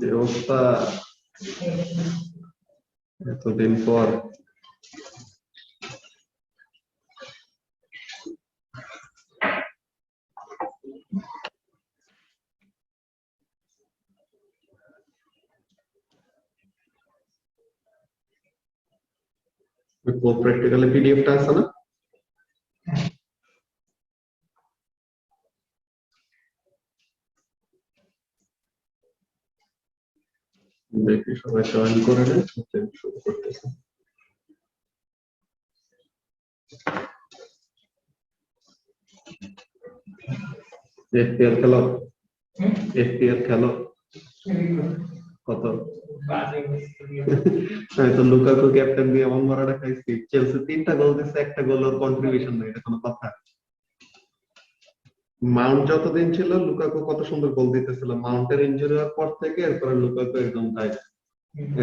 দেবতা এতদিন পর প্র্যাকটিক্যালি পিডিএফটা আছে না? দেখি সবাই জয়েন করে নেয়, শুরু করতেছে। এফপিএল খেলো, এফপিএল খেলো কত? আমি তো লুকাকু ক্যাপ্টেন দিয়ে এমন মারাটা খাইছি, চেলসি 3টা গোল দিচ্ছে, একটা গোল ওর কন্ট্রিবিউশন নাই, এটা কোনো কথা? মাউন্ট যতদিন ছিল লুকাকু কত সুন্দর গোল দিতেছিল, মাউন্টের ইনজুরি হওয়ার পর থেকে এরপরে লুকাকু একদম টাইট।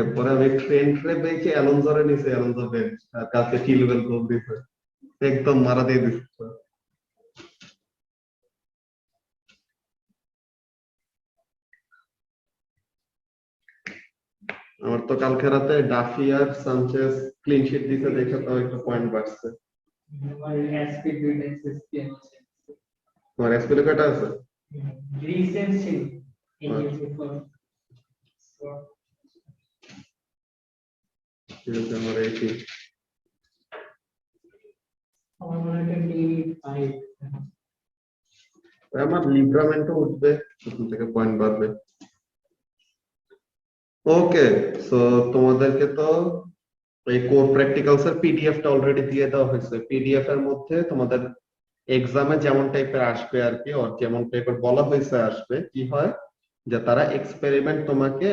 এরপরে আমি ট্রেন্টরে দেখি অ্যালোনজোরে নিছে, অ্যালোনজো বেঞ্চ, আর কালকে চিলওয়েল গোল দিছে, একদম মারা দিয়ে দিচ্ছে। আমার তো কালকে রাতে ডাফি আর সানচেজ ক্লিন শিট দিতে দেখে তো একটা পয়েন্ট বাড়ছে। তোমার এসপিএল কয়টা আছে? রিসেন্ট ছিল আমার এইটি আমার লিব্রামেন্টও উঠবে, ওখান থেকে পয়েন্ট বাড়বে। ওকে, সো তোমাদেরকে তো এই কোর প্র্যাকটিক্যালস এর পিডিএফটা অলরেডি দিয়ে দেওয়া হয়েছে। পিডিএফ এর মধ্যে তোমাদের এক্সামে যেমন টাইপের আসবে আর কি, ওর যেমন টাইপের বলা হয়েছে আসবে, কি হয় যে তারা এক্সপেরিমেন্ট তোমাকে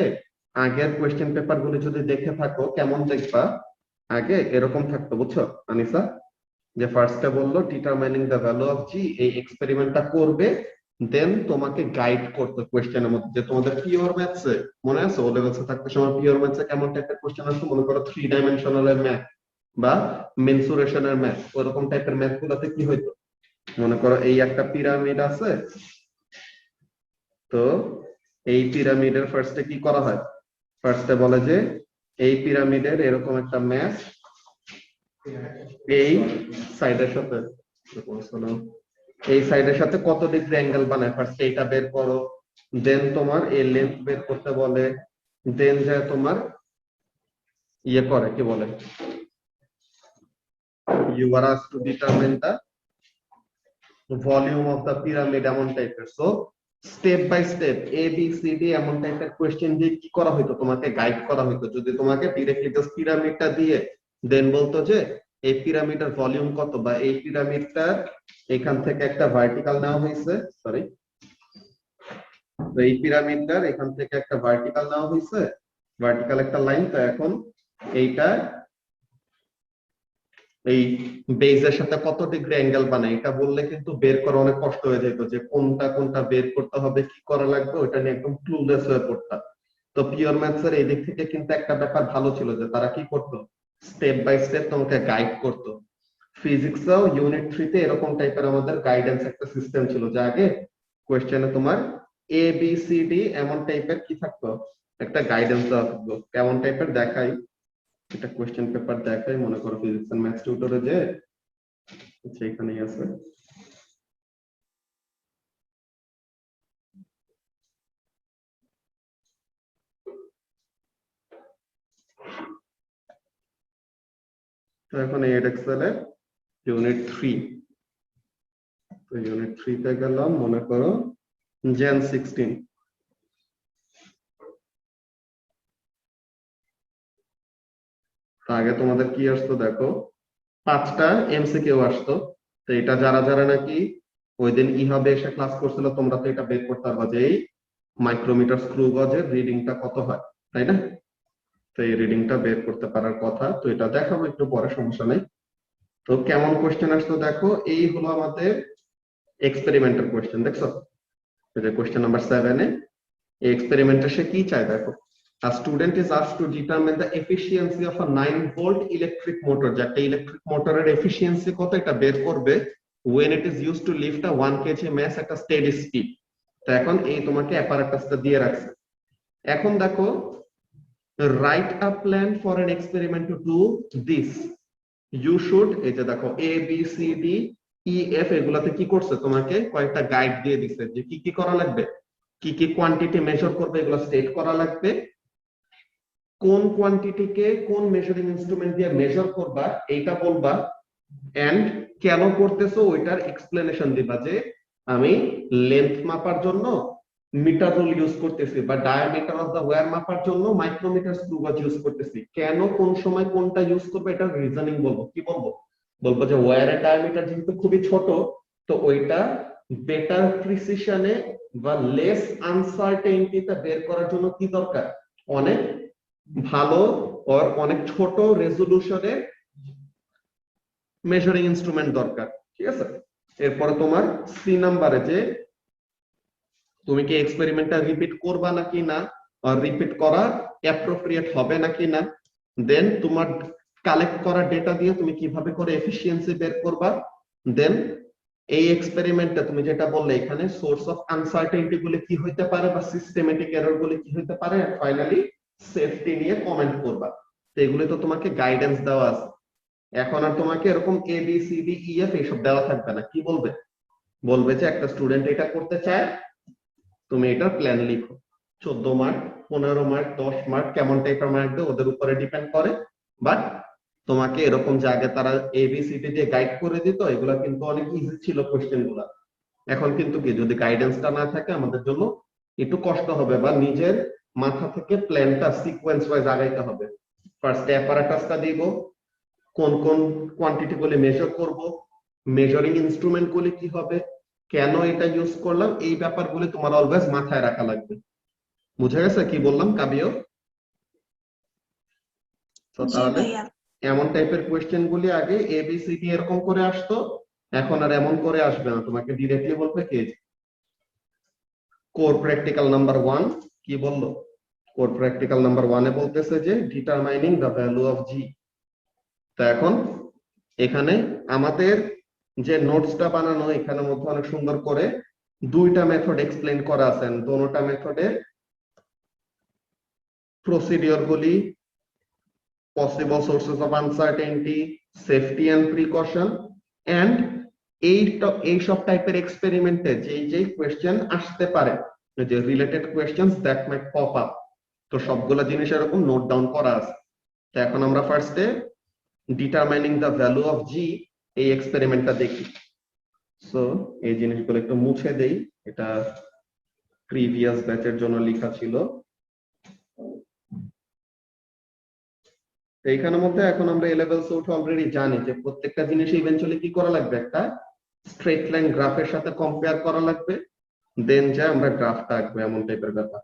আগের কোয়েশ্চেন পেপার গুলো যদি দেখে থাকো কেমন দেখবা, আগে এরকম থাকতো বুঝছো আনিসা, যে ফার্স্টে বললো ডিটারমাইনিং দ্য ভ্যালু অফ জি, এই এক্সপেরিমেন্টটা করবে, দেন তোমাকে গাইড করতে কোয়েশ্চেনের মধ্যে। যে তোমাদের পিওর ম্যাথসে মনে আছে, ও লেভেলসে থাকতে সময় পিওর ম্যাথসে কেমন টাইপের কোয়েশ্চেন আসতো, মনে করো 3 ডাইমেনশনাল ম্যাথ বা মেনসুরেশনের ম্যাথ, ওরকম টাইপের ম্যাথ গুলোতে কি হইতো, মনে করো এই একটা পিরামিড আছে, তো এই পিরামিডের ফার্স্টে কি করা হয়, ফার্স্টে বলে যে এই পিরামিডের এরকম একটা ম্যাথ এই সাইডের সাথে, এই সাইডের সাথে কত ডিগ্রি অ্যাঙ্গেল বানায়, ফার্স্ট এইটা বের করো, দেন তোমার এই লেন্থ বের করতে বলে, দেন যায় তোমার ইয়ে করে কি বলে, you are asked to determine the volume of the pyramid, এমন টাইপের। So step by step A B C D এমন টাইপের কোয়েশ্চেন দিয়ে কি করা হইতো, তোমাকে গাইড করা হইতো। যদি তোমাকে ডিরেক্টলি জাস্ট পিরামিডটা দিয়ে দেন বলতো যে এই পিরামিডের ভলিউম কত, বা এই পিরামিডটার এখান থেকে একটা ভার্টিক্যাল নেওয়া হয়েছে, সরি, তো এই পিরামিডটার এখান থেকে একটা ভার্টিক্যাল নেওয়া হয়েছে, ভার্টিক্যাল একটা লাইন, তো এখন এইটা এই বেজের সাথে কত ডিগ্রি অ্যাঙ্গেল বানায়, এটা বললে কিন্তু বের করা অনেক কষ্ট হয়ে যেত, যে কোনটা কোনটা বের করতে হবে, কি করা লাগবে, ওটা নিয়ে একদম ক্লুলেস হয়ে পড়তাম। তো পিওর ম্যাথস এর এই দিক থেকে কিন্তু একটা ব্যাপার ভালো ছিল, যে তারা কি করতো, স্টেপ বাই স্টেপ তোমাকে গাইড করতো। ফিজিক্সেও ইউনিট 3 তে এরকম টাইপের আমাদের গাইডেন্স একটা সিস্টেম ছিল, যে আগে কোয়েশ্চেনে তোমার এ বি সি ডি এমন টাইপের কি থাকতো, একটা গাইডেন্স দেওয়া থাকতো। কেমন টাইপের দেখাই, এটা কোয়েশ্চেন পেপার দেখাই, মনে করো ফিজিক্স এন্ড ম্যাথস টিউটরে যে সেখানেই আছে। তো এখন এই এক্সেল এর ইউনিট 3, তো ইউনিট 3 তে গেলাম, মনে করো জেন 16। আগে তোমাদের কি আসতো দেখো, 5টা এমসিকিউ আসতো। তো এটা যারা যারা নাকি ওই দিন ইহাবে এসে ক্লাস করছিল, তোমরা তো এটা বের করতে পারবা যে এই মাইক্রোমিটার স্ক্রু গজের রিডিংটা কত হয়, তাই না? তো এই রিডিংটা বের করতে পারার কথা, তো এটা দেখাবো একটু পরে, সমস্যা নেই। তো কেমন কোশ্চেন আসতো দেখো, এই হলো আমাদের এক্সপেরিমেন্টাল কোশ্চেন, দেখছো এই যে কোশ্চেন নাম্বার 7 এ এই এক্সপেরিমেন্টে সে কি চায় দেখো, a student is asked to determine the efficiency of a 9-volt electric motor, যে একটা ইলেকট্রিক মোটরের এফিসিয়েন্সি কত এটা বের করবে when it is used to lift a 1 kg mass at a steady speed। তো তো এখন এই তোমাকে অ্যাপারেটাসটা দিয়ে রাখছে। এখন দেখো right a plan for an experiment to do this, you should, এই যে দেখো A B C D E F, এগুলাতে কি করছে, তোমাকে কয়েকটা গাইড দিয়ে দিছে যে কি কি করা লাগবে, কি কি কোয়ান্টিটি মেজার করবে এগুলো স্টেট করা লাগবে, কোন কোয়ান্টিটিকে কোন মেজারিং ইনস্ট্রুমেন্ট দিয়ে মেজার করবা এইটা বলবা, এন্ড কেন করতেছো ওইটার এক্সপ্লেনেশন দিবা, যে আমি লেন্থ মাপার জন্য মিটার রুল ইউজ করতেছি বা ডায়ামিটার অফ দা ওয়্যার মাপার জন্য মাইক্রোমিটার স্ক্রু গজ ইউজ করতেছি, কেন কোন সময় কোনটা ইউজ করবে এটা রিজনিং বলবো। কি বলবো, বলবো যে ওয়্যারের ডায়ামিটার যেহেতু খুবই ছোট, তো ওইটা বেটার প্রিসিশনে বা লেস আনসার্টেনিটিতে বের করার জন্য কি দরকার, অনেক ভালো আর অনেক ছোট রেজোলিউশনে মেজারিং ইনস্ট্রুমেন্ট দরকার। ঠিক আছে, এরপরে তোমার সি নাম্বারে যে তুমি কি এক্সপেরিমেন্টটা রিপিট করবা নাকি না, আর রিপিট করা অ্যাপ্রোপ্রিয়েট হবে নাকি না, দেন তোমার কালেক্ট করা ডেটা দিয়ে তুমি কিভাবে করে এফিশিয়েন্সি বের করবা, দেন এই এক্সপেরিমেন্টটা তুমি যেটা বললে এখানে সোর্স অফ আনসার্টেনিটি গুলি কি হইতে পারে বা সিস্টেমেটিক এরর গুলি কি হইতে পারে, আর ফাইনালি সেফটি নিয়ে কমেন্ট করবা। তো এগুলি তো তোমাকে গাইডেন্স দেওয়া আছে। এখন আর তোমাকে এরকম A B C D E F এইসব দেওয়া থাকবে না। কি বলবে, বলবে যে একটা স্টুডেন্ট এটা করতে চায়, তুমি এটা প্ল্যান লিখো, 14 মার্ক 15 মার্ক 10 মার্ক কেমন টাইপের মার্ক দেয় ওদের উপরে ডিপেন্ড করে। বাট তোমাকে এরকম জায়গায় তারা এবিসিডি দিয়ে গাইড করে দিত, এগুলা কিন্তু অনেক ইজি ছিল কোশ্চেন গুলা। এখন কিন্তু কি, যদি গাইডেন্সটা না থাকে আমাদের জন্য একটু কষ্ট হবে, বা নিজের মাথা থেকে প্ল্যানটা সিকোয়েন্স ওয়াইজ আগাইতে হবে। ফার্স্ট অ্যাপারেটাসটা দিব, কোন কোন কোয়ান্টিটি গুলি মেজার করব, মেজারিং ইনস্ট্রুমেন্ট গুলি কি হবে, কেন এটা ইউজ করলাম, এই ব্যাপারগুলি তোমার অলওয়েজ মাথায় রাখা লাগবে। বুঝে গেছে কি বললাম কাবিও? তো জি তাহলে ভাইয়া। এমন টাইপের কোয়েশ্চেন গুলি আগে এবিসিডি এরকম করে আসতো, এখন আর এমন করে আসবে না, তোমাকে ডিরেক্টলি বলবে কি কোর প্র্যাকটিক্যাল নাম্বার 1 কি বললো, কোর প্র্যাকটিক্যাল নাম্বার 1 এ বলতেছে যে ডিটারমাইনিং দ্য ভ্যালু অফ জি। তো এখন এখানে আমাদের যে নোটসটা বানানো এখানের মধ্যে অনেক সুন্দর করে দুইটা মেথড এক্সপ্লেইন করা আছে, দোনোটা মেথডের প্রসিডিওর গুলি, possible sources of uncertainty, safety and precaution, and এই সব টাইপের এক্সপেরিমেন্টে যেই কোয়েশ্চেন আসতে পারে, যে related questions that might pop up, তো সবগুলা জিনিস এরকম নোট ডাউন করা আছে। তো এখন আমরা ফার্স্টে ডিটারমাইনিং দ্য ভ্যালু অফ জি এই এক্সপেরিমেন্টটা দেখি। সো এই জিনিসগুলো একটু মুছে দেই, এটা প্রিভিয়াস ব্যাচের জন্য লেখা ছিল। এইখানের মধ্যে এখন আমরা এ লেভেল সোর্ট অলরেডি জানি যে প্রত্যেকটা জিনিস ইভেন্চুয়ালি কি করা লাগবে, একটা স্ট্রেট লাইন গ্রাফের সাথে কম্পেয়ার করা লাগবে, দেন যা আমরা গ্রাফটা আঁকবো, এমন টাইপের ব্যাপার।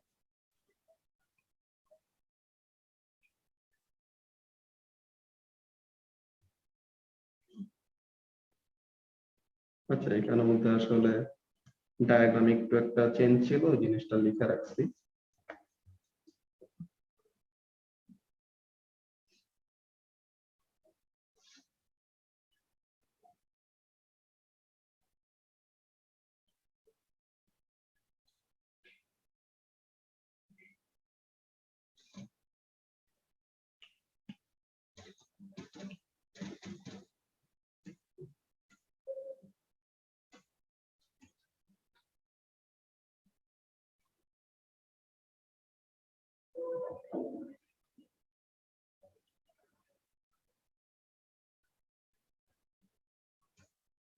আচ্ছা, এখানের মধ্যে আসলে ডায়াগ্রাম একটু একটা চেঞ্জ ছিল, ওই জিনিসটা লিখে রাখছি।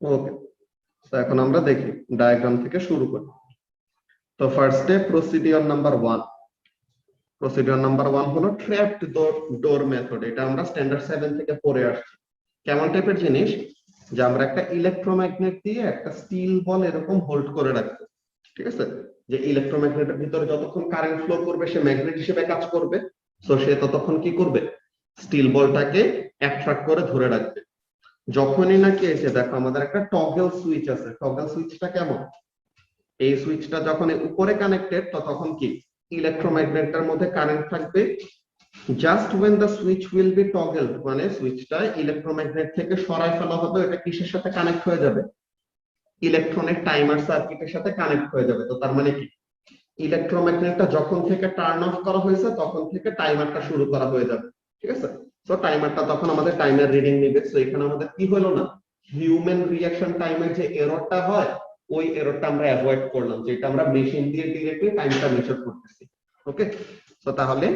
ওকে, তো এখন আমরা দেখি ডায়াগ্রাম থেকে শুরু করি। তো ফার্স্টে প্রসিডিওর নাম্বার 1, প্রসিডিওর নাম্বার 1 হলো ট্র্যাপড ডোর মেথড। এটা আমরা স্ট্যান্ডার্ড 7 থেকে পড়ে আসছি। কেমন টাইপের জিনিস, যে আমরা একটা ইলেকট্রোম্যাগনেট দিয়ে একটা স্টিল বল এরকম হোল্ড করে রাখবো। ঠিক আছে, যে ইলেকট্রোম্যাগনেটের ভিতরে যতক্ষণ কারেন্ট ফ্লো করবে সে ম্যাগনেট হিসেবে কাজ করবে, সো সে ততক্ষণ কি করবে, স্টিল বলটাকে অ্যাট্রাক্ট করে ধরে রাখবে। যখনই নাকি এসে দেখো আমাদের একটা টগল সুইচ আছে, টগল সুইচটা কেমন, এই সুইচটা যখন উপরে কানেক্টেড তো তখন কি ইলেকট্রোম্যাগনেটের মধ্যে কারেন্ট থাকবে। Just when the switch will be toggled, মানে সুইচটা ইলেকট্রোম্যাগনেট থেকে সরাই ফেলা হবে, এটা কিসের সাথে কানেক্ট হয়ে যাবে, ইলেকট্রনিক টাইমার সার্কিটের সাথে কানেক্ট হয়ে যাবে। তো তার মানে কি, ইলেকট্রোম্যাগনেটটা যখন থেকে টার্ন অফ করা হয়েছে তখন থেকে টাইমারটা শুরু করা হয়ে যাবে, ঠিক আছে। তো টাইমারটা তখন আমাদের টাইমের রিডিং নিবে। তো এখানে আমাদের কি হলো না, হিউম্যান রিঅ্যাকশন টাইমের যে এররটা হয় ওই এররটা আমরা অ্যাভয়েড করলাম, যেটা আমরা মেশিন দিয়ে ডিরেক্টলি টাইমটা মেজার করতেছি। ওকে, তো তাহলে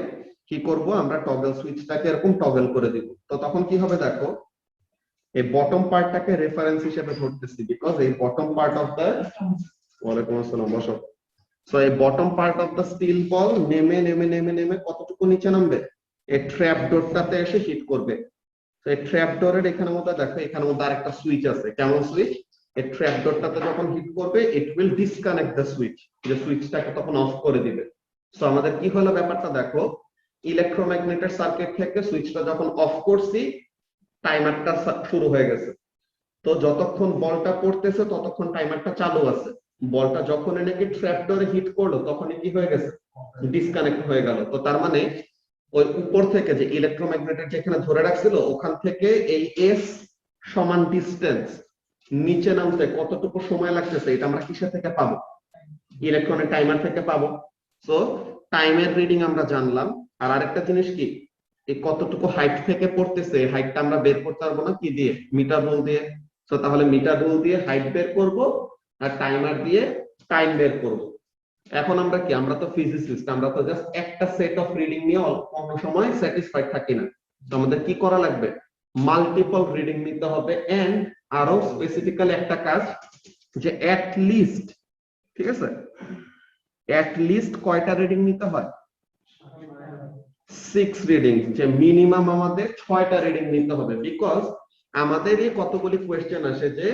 কি করব, আমরা টগল সুইচটাকে এরকম টগল করে দিব। তো তখন কি হবে দেখো, এই বটম পার্টটাকে রেফারেন্স হিসেবে ধরতেছি, বিকজ এই বটম পার্ট অফ দ্য, ওয়ালাইকুম আসসালাম, বসো। সো এই bottom part of the steel বল নেমে নেমে নেমে নেমে কতটুকু নিচে নামবে, এই ট্র্যাপ ডোরটাতে এসে হিট করবে। তো এই ট্র্যাপ ডোরের এখানে মধ্যে দেখো, এখানে মধ্যে আরেকটা সুইচ আছে। কেমন সুইচ, এই ট্র্যাপ ডোরটাতে যখন হিট করবে it will disconnect the switch, যে সুইচটাকে তখন অফ করে দিবে। সো আমাদের কি হলো ব্যাপারটা দেখো, ইলেকট্রোম্যাগনেটের সার্কিট থেকে সুইচটা যখন অফ করছি টাইমারটা শুরু হয়ে গেছে। তো যতক্ষণ বলটা পড়তেছে ততক্ষণ টাইমারটা চালু আছে। বলটা যখন নাকি ট্র্যাপ ডোরে হিট করলো তখনই কি হয়ে গেছে, ডিসকানেক্ট হয়ে গেল। তো তার মানে ওই উপর থেকে যে ইলেকট্রোম্যাগনেটের যেখানে ধরে রাখছিল ওখান থেকে এই এস সমান ডিসটেন্স নিচে নামতে কতটুকু সময় লাগতেছে, এটা আমরা কিসের থেকে পাবো, ইলেকট্রনিক টাইমার থেকে পাবো। সো টাইমের রিডিং আমরা জানলাম। আর আরেকটা জিনিস কি, এই কতটুকু হাইট থেকে পড়তেছে এই হাইটটা আমরা বের করতে পারবো না কি দিয়ে, মিটার রুল দিয়ে। তো তাহলে মিটার রুল দিয়ে হাইট বের করব আর টাইমার দিয়ে টাইম বের করব। এখন আমরা কি, আমরা তো ফিজিসিস্ট, আমরা তো জাস্ট একটা সেট অফ রিডিং নিয়ে কোনো সময় স্যাটিসফাইড থাকি না। তো আমাদের কি করা লাগবে, মাল্টিপল রিডিং নিতে হবে। এন্ড আরো স্পেসিফিক্যালি একটা কাজ, যে অ্যাট লিস্ট, ঠিক আছে, অ্যাট লিস্ট কয়টা রিডিং নিতে হয়, 6 রিডিং, যে মিনিমাম আমাদের 6টা রিডিং নিতে হবে। বিকজ আমাদের এই কতগুলি কোয়েশ্চেন আসে যে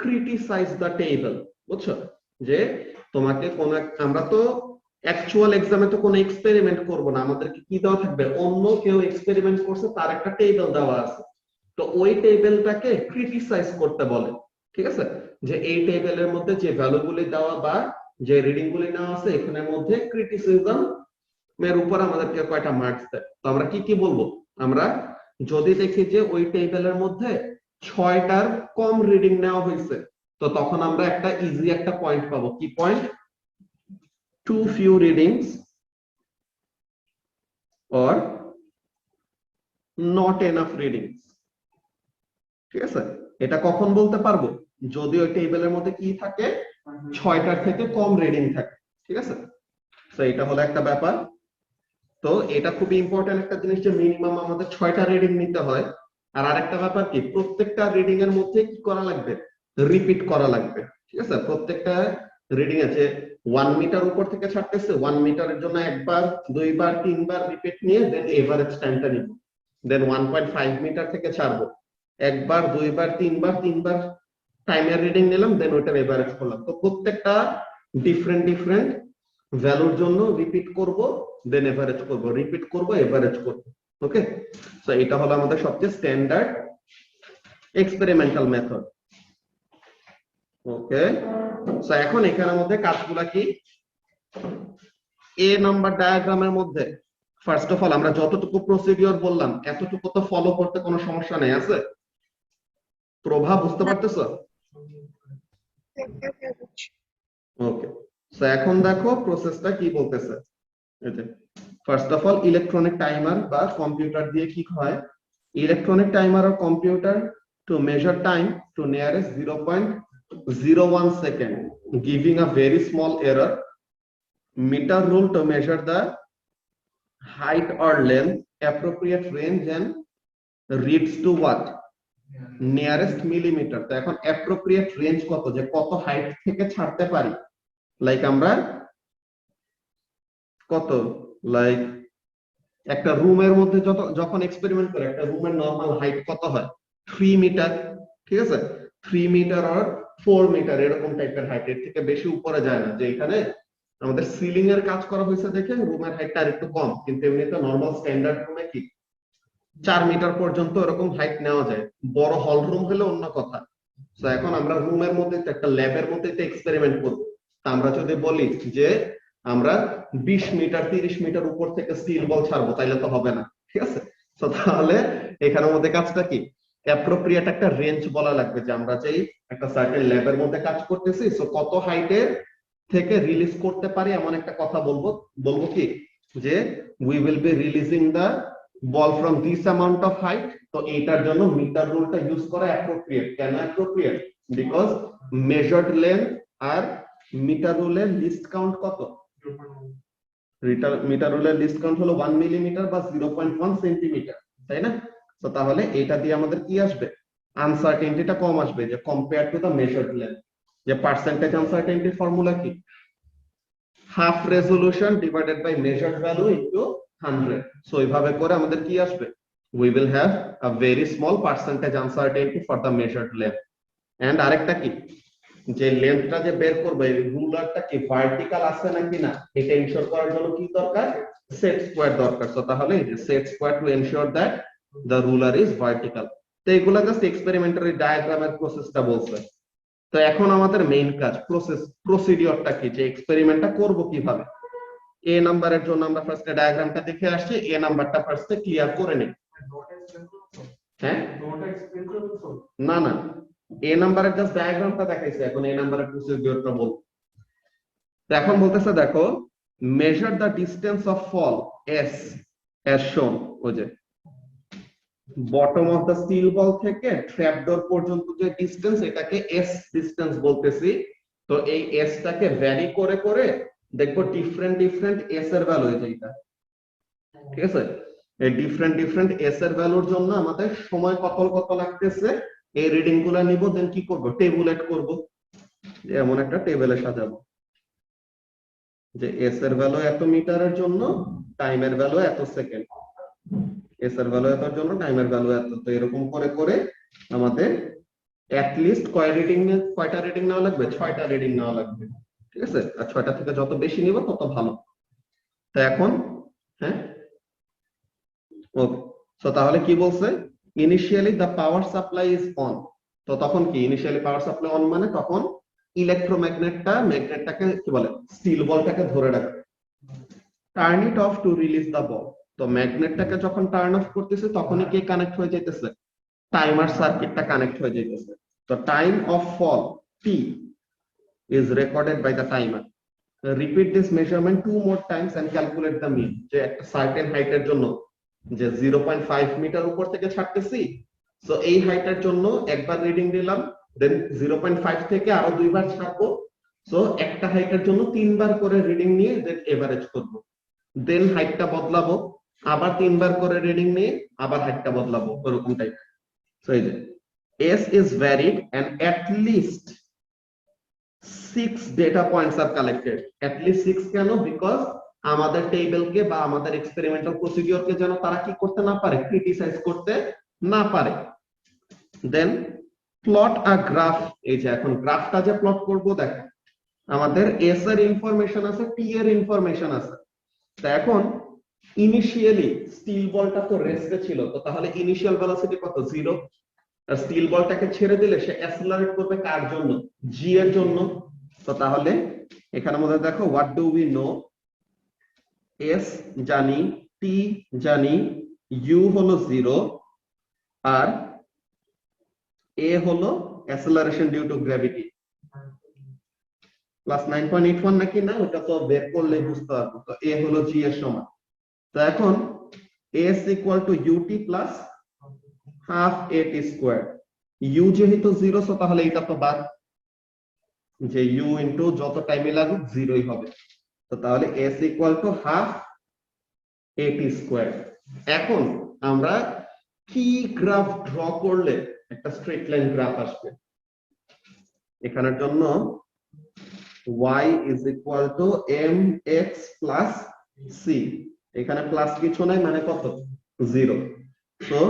ক্রিটিসাইজ দ্য টেবল, বুঝছো, যে তোমাকে কোন, আমরা তো অ্যাকচুয়াল এক্সামে তো কোনো এক্সপেরিমেন্ট করব না, আমাদেরকে কি দেওয়া থাকবে, অন্য কেউ এক্সপেরিমেন্ট করছে তার একটা টেবিল দেওয়া আছে। তো ওই টেবিলটাকে ক্রিটিসাইজ করতে বলে, ঠিক আছে, যে এই টেবিলের মধ্যে যে ভ্যালুগুলি দেওয়া বা যে রিডিং গুলি নেওয়া আছে এখানের মধ্যে ক্রিটিসিজম এর উপর আমাদেরকে কয়টা মার্কস দেয়। তো আমরা কি কি বলবো, আমরা যদি দেখি যে ওই টেবিলের মধ্যে 6টার কম রিডিং নেওয়া হয়েছে, তো তখন আমরা একটা ইজি একটা পয়েন্ট পাবো। কি point, to few readings or not enough readings, ঠিক আছে। এটা কখন বলতে পারবো, যদি ওই টেবিলের মধ্যে কি থাকে, 6টার থেকে কম রিডিং থাকে, ঠিক আছে। তো এটা হলো একটা ব্যাপার। তো এটা খুবই ইম্পর্টেন্ট একটা জিনিস, যে মিনিমাম আমাদের 6টা রিডিং নিতে হয়। আর আরেকটা ব্যাপার কি, প্রত্যেকটা রিডিং এর মধ্যে কি করা লাগবে, রিপিট করা লাগবে, ঠিক আছে। প্রত্যেকটা রিডিং আছে 1 মিটার উপর থেকে ছাড়তেছে, 1 মিটারের জন্য একবার, দুইবার, তিনবার রিপিট নিয়ে দেন এভারেজ টাইমটা নিব। দেন 1.5 মিটার থেকে ছাড়বো, একবার, দুইবার, তিনবার, তিনবার টাইমের রিডিং নিলাম, দেন ওইটার এভারেজ করলাম। তো প্রত্যেকটা ডিফারেন্ট ডিফারেন্ট ভ্যালুর জন্য রিপিট করব, দেন এভারেজ করব, রিপিট করব, এভারেজ করব। ওকে, সো এটা হলো আমাদের সবচেয়ে স্ট্যান্ডার্ড এক্সপেরিমেন্টাল মেথড। ওকে, সো এখন এখানের মধ্যে কাজগুলা কি, এ নাম্বার ডায়াগ্রামের মধ্যে ফার্স্ট অফ অল আমরা যতটুকু প্রসিডিওর বললাম এতটুকু তো ফলো করতে কোনো সমস্যা নেই, আছে? প্রভা, বুঝতে পারতেছো? ওকে, সো এখন দেখো প্রসেসটা কি বলতেছে। First of all electronic timer বা কম্পিউটার দিয়ে কি হয়, electronic timer or computer to measure time to nearest 0.01 second, giving a very small error. Meter rule to measure the height or length, appropriate range and reads to what, nearest millimeter. তো এখন appropriate range কত, যে কত height থেকে ছাড়তে পারি। Like আমরা কত, লাইক একটা রুমের মধ্যে যখন এক্সপেরিমেন্ট করে একটা রুমের নরমাল হাইট কত হয়, 3 মিটার, ঠিক আছে, 3 মিটার আর 4 মিটার এরকম টাইপের হাইট, এর থেকে বেশি উপরে যায় না। যে এখানে আমাদের সিলিং এর কাজ করা হয়েছে দেখে রুমের হাইটটা আর একটু কম, কিন্তু এমনিতে নরমাল স্ট্যান্ডার্ড রুমে কি 4 মিটার পর্যন্ত এরকম হাইট নেওয়া যায়। বড় হল রুম হলে অন্য কথা। তো এখন আমরা রুমের মধ্যে একটা ল্যাবের মধ্যে এক্সপেরিমেন্ট করব, তা আমরা যদি বলি যে আমরা 20 মিটার 30 মিটার উপর থেকে স্টিল বল ছাড়বো, তাইলে তো হবে না, ঠিক আছে। তো তাহলে এখানের মধ্যে কাজটা কি, অ্যাপ্রোপ্রিয়েট একটা রেঞ্জ বলা লাগবে যে আমরা যেই একটা সার্টেন ল্যাবের মধ্যে কাজ করতেছি, সো কত হাইটের থেকে রিলিজ করতে পারি এমন একটা কথা বলবো। বলবো কি যে we will be releasing the ball from this amount of height. তো এইটার জন্য মিটার রুলটা ইউজ করা অ্যাপ্রোপ্রিয়েট। কেন অ্যাপ্রোপ্রিয়েট? বিকজ মেজার্ড লেন্থ আর মিটার রুলের লিস্ট কাউন্ট কত? মিটার রুলের লিস্ট কাউন্ট হলো 1 মিলিমিটার বা 0.1 সেন্টিমিটার, তাই না? তো তাহলে এটা দিয়ে আমাদের কি আসবে? আনসার্টেনিটিটা কম আসবে, যে compare to the measured length. যে পার্সেন্টেজ আনসার্টেনিটির ফর্মুলা কি? Half resolution divided by measured value into 100। So এইভাবে করে আমাদের কি আসবে? We will have a very small percentage uncertainty for the measured length. And আরেকটা কি, যে লেন্থটা যে বের করবে এই রুলারটা কি ভার্টিক্যাল আছে নাকি না এটা এনশিওর করার জন্য কি দরকার? সেট স্কয়ার দরকার। সো তাহলে এই যে set square to ensure that the ruler is vertical. তো এগুলা জাস্ট এক্সপেরিমেন্টারি ডায়াগ্রামের প্রসেসটা বলছে। তো এখন আমাদের মেইন কাজ প্রসিডিওরটা কি, যে এক্সপেরিমেন্টটা করব কিভাবে। এ নাম্বারের জন্য আমরা ফার্স্টে ডায়াগ্রামটা দেখে আসছি, এ নাম্বারটা ফার্স্টে ক্লিয়ার করে নেই। হ্যাঁ না না, এ নাম্বারের জাস্ট ডায়াগ্রামটা দেখাইছে, এখন এ নাম্বারের প্রসিডিওরটা বলবো। এখন বলতেছে দেখো, measure the distance of fall S as shown। ওই যে bottom of the steel ball থেকে ট্র্যাপডোর পর্যন্ত যে ডিসটেন্স, এটাকে এস ডিসটেন্স বলতেছি। তো এই এস টাকে ভ্যারি করে করে দেখবো ডিফারেন্ট এস এর ভ্যালু হয়ে যায় এটা, ঠিক আছে? এই ডিফারেন্ট এস এর ভ্যালুর জন্য আমাদের সময় কত লাগতেছে, এই রিডিং গুলা নিব, দেন কি করব? টেবুলেট করব, এমন একটা টেবিলে সাজাবো যে এস এর ভ্যালু এত মিটারের জন্য, টাইমের ভ্যালু এত সেকেন্ড, এস এর ভ্যালু এত জন্য, টাইমের ভ্যালু এত। তো এরকম করে করে আমাদের অ্যাট লিস্ট কয়টা রিডিং নেওয়া লাগবে? 6টা রিডিং নেওয়া লাগবে, ঠিক আছে? আর 6টা থেকে যত বেশি নিব তত ভালো। তো এখন হ্যাঁ ওকে, সো তাহলে কি বলছে? Initially the power supply is on. তো তখন কি ইনিশিয়ালি পাওয়ার সাপ্লাই অন মানে তখন ম্যাগনেটটাকে কি বলে, স্টিল বলটাকে ধরে রাখবে। Turn it off to release the ball. তো ম্যাগনেটটাকে যখন টার্ন অফ করতেছে তখনই কে কানেক্ট হয়ে যাইতেছে? টাইমার সার্কিটটা কানেক্ট হয়ে যাইতেছে। তো time of fall T is recorded by the timer. Repeat this measurement 2 more times and calculate the mean। যে একটা সার্টেন হাইটের জন্য যে 0.5 মিটার উপর থেকে ছাড়তেছি, সো এই হাইটের জন্য একবার রিডিং নিলাম, দেন 0.5 থেকে আরো 2বার ছাড়বো। সো একটা হাইটের জন্য 3বার করে রিডিং নিয়ে দেন এভারেজ করব, দেন হাইটটা বদলাবো, আবার 3বার করে রিডিং নিয়ে আবার হাইটটা বদলাবো, এরকম টাইপ। সো এই যে s is varied and at least 6 data points are collected। at least 6 কেন? বিকজ আমাদের টেবিলকে বা আমাদের এক্সপেরিমেন্টাল প্রসিডিওরকে যেন তারা কি করতে না পারে, ক্রিটিসাইজ করতে না পারে। দেন প্লট আ গ্রাফ। এই যে এখন গ্রাফটা যে প্লট করব, দেখো আমাদের এস এর ইনফরমেশন আছে, টি এর ইনফরমেশন আছে। তো এখন ইনিশিয়ালি স্টিল বলটা তো রেস্টে ছিল, তো তাহলে ইনিশিয়াল ভেলোসিটি কত? 0। আর স্টিল বলটাকে ছেড়ে দিলে সে অ্যাসেলারেট করবে কার জন্য? জি এর জন্য। তো তাহলে এখানে আমাদের দেখো what do we know, S জানি, টি জানি, ইউ হলো 0, আর এ হলো অ্যাসেলারেশন ডিউ টু গ্র্যাভিটি প্লাস 9.81 নাকি না, ওটা তো বের করলে বুঝতে পারবো। তো এ হলো জি এর সমান। তো এখন S equal to UT plus half AT square. U যেহেতু 0, সো তাহলে এটা তো বাদ, যে ইউ ইনটু যত টাইমে লাগুক 0ই হবে। তো তাহলে S equal to half AT square. এখন আমরা কি গ্রাফ ড্র করলে একটা স্ট্রেট লাইন গ্রাফ আসবে? এখানের জন্য y is equal to mx plus c। এখানে প্লাস কিছু নাই মানে কত? 0। তো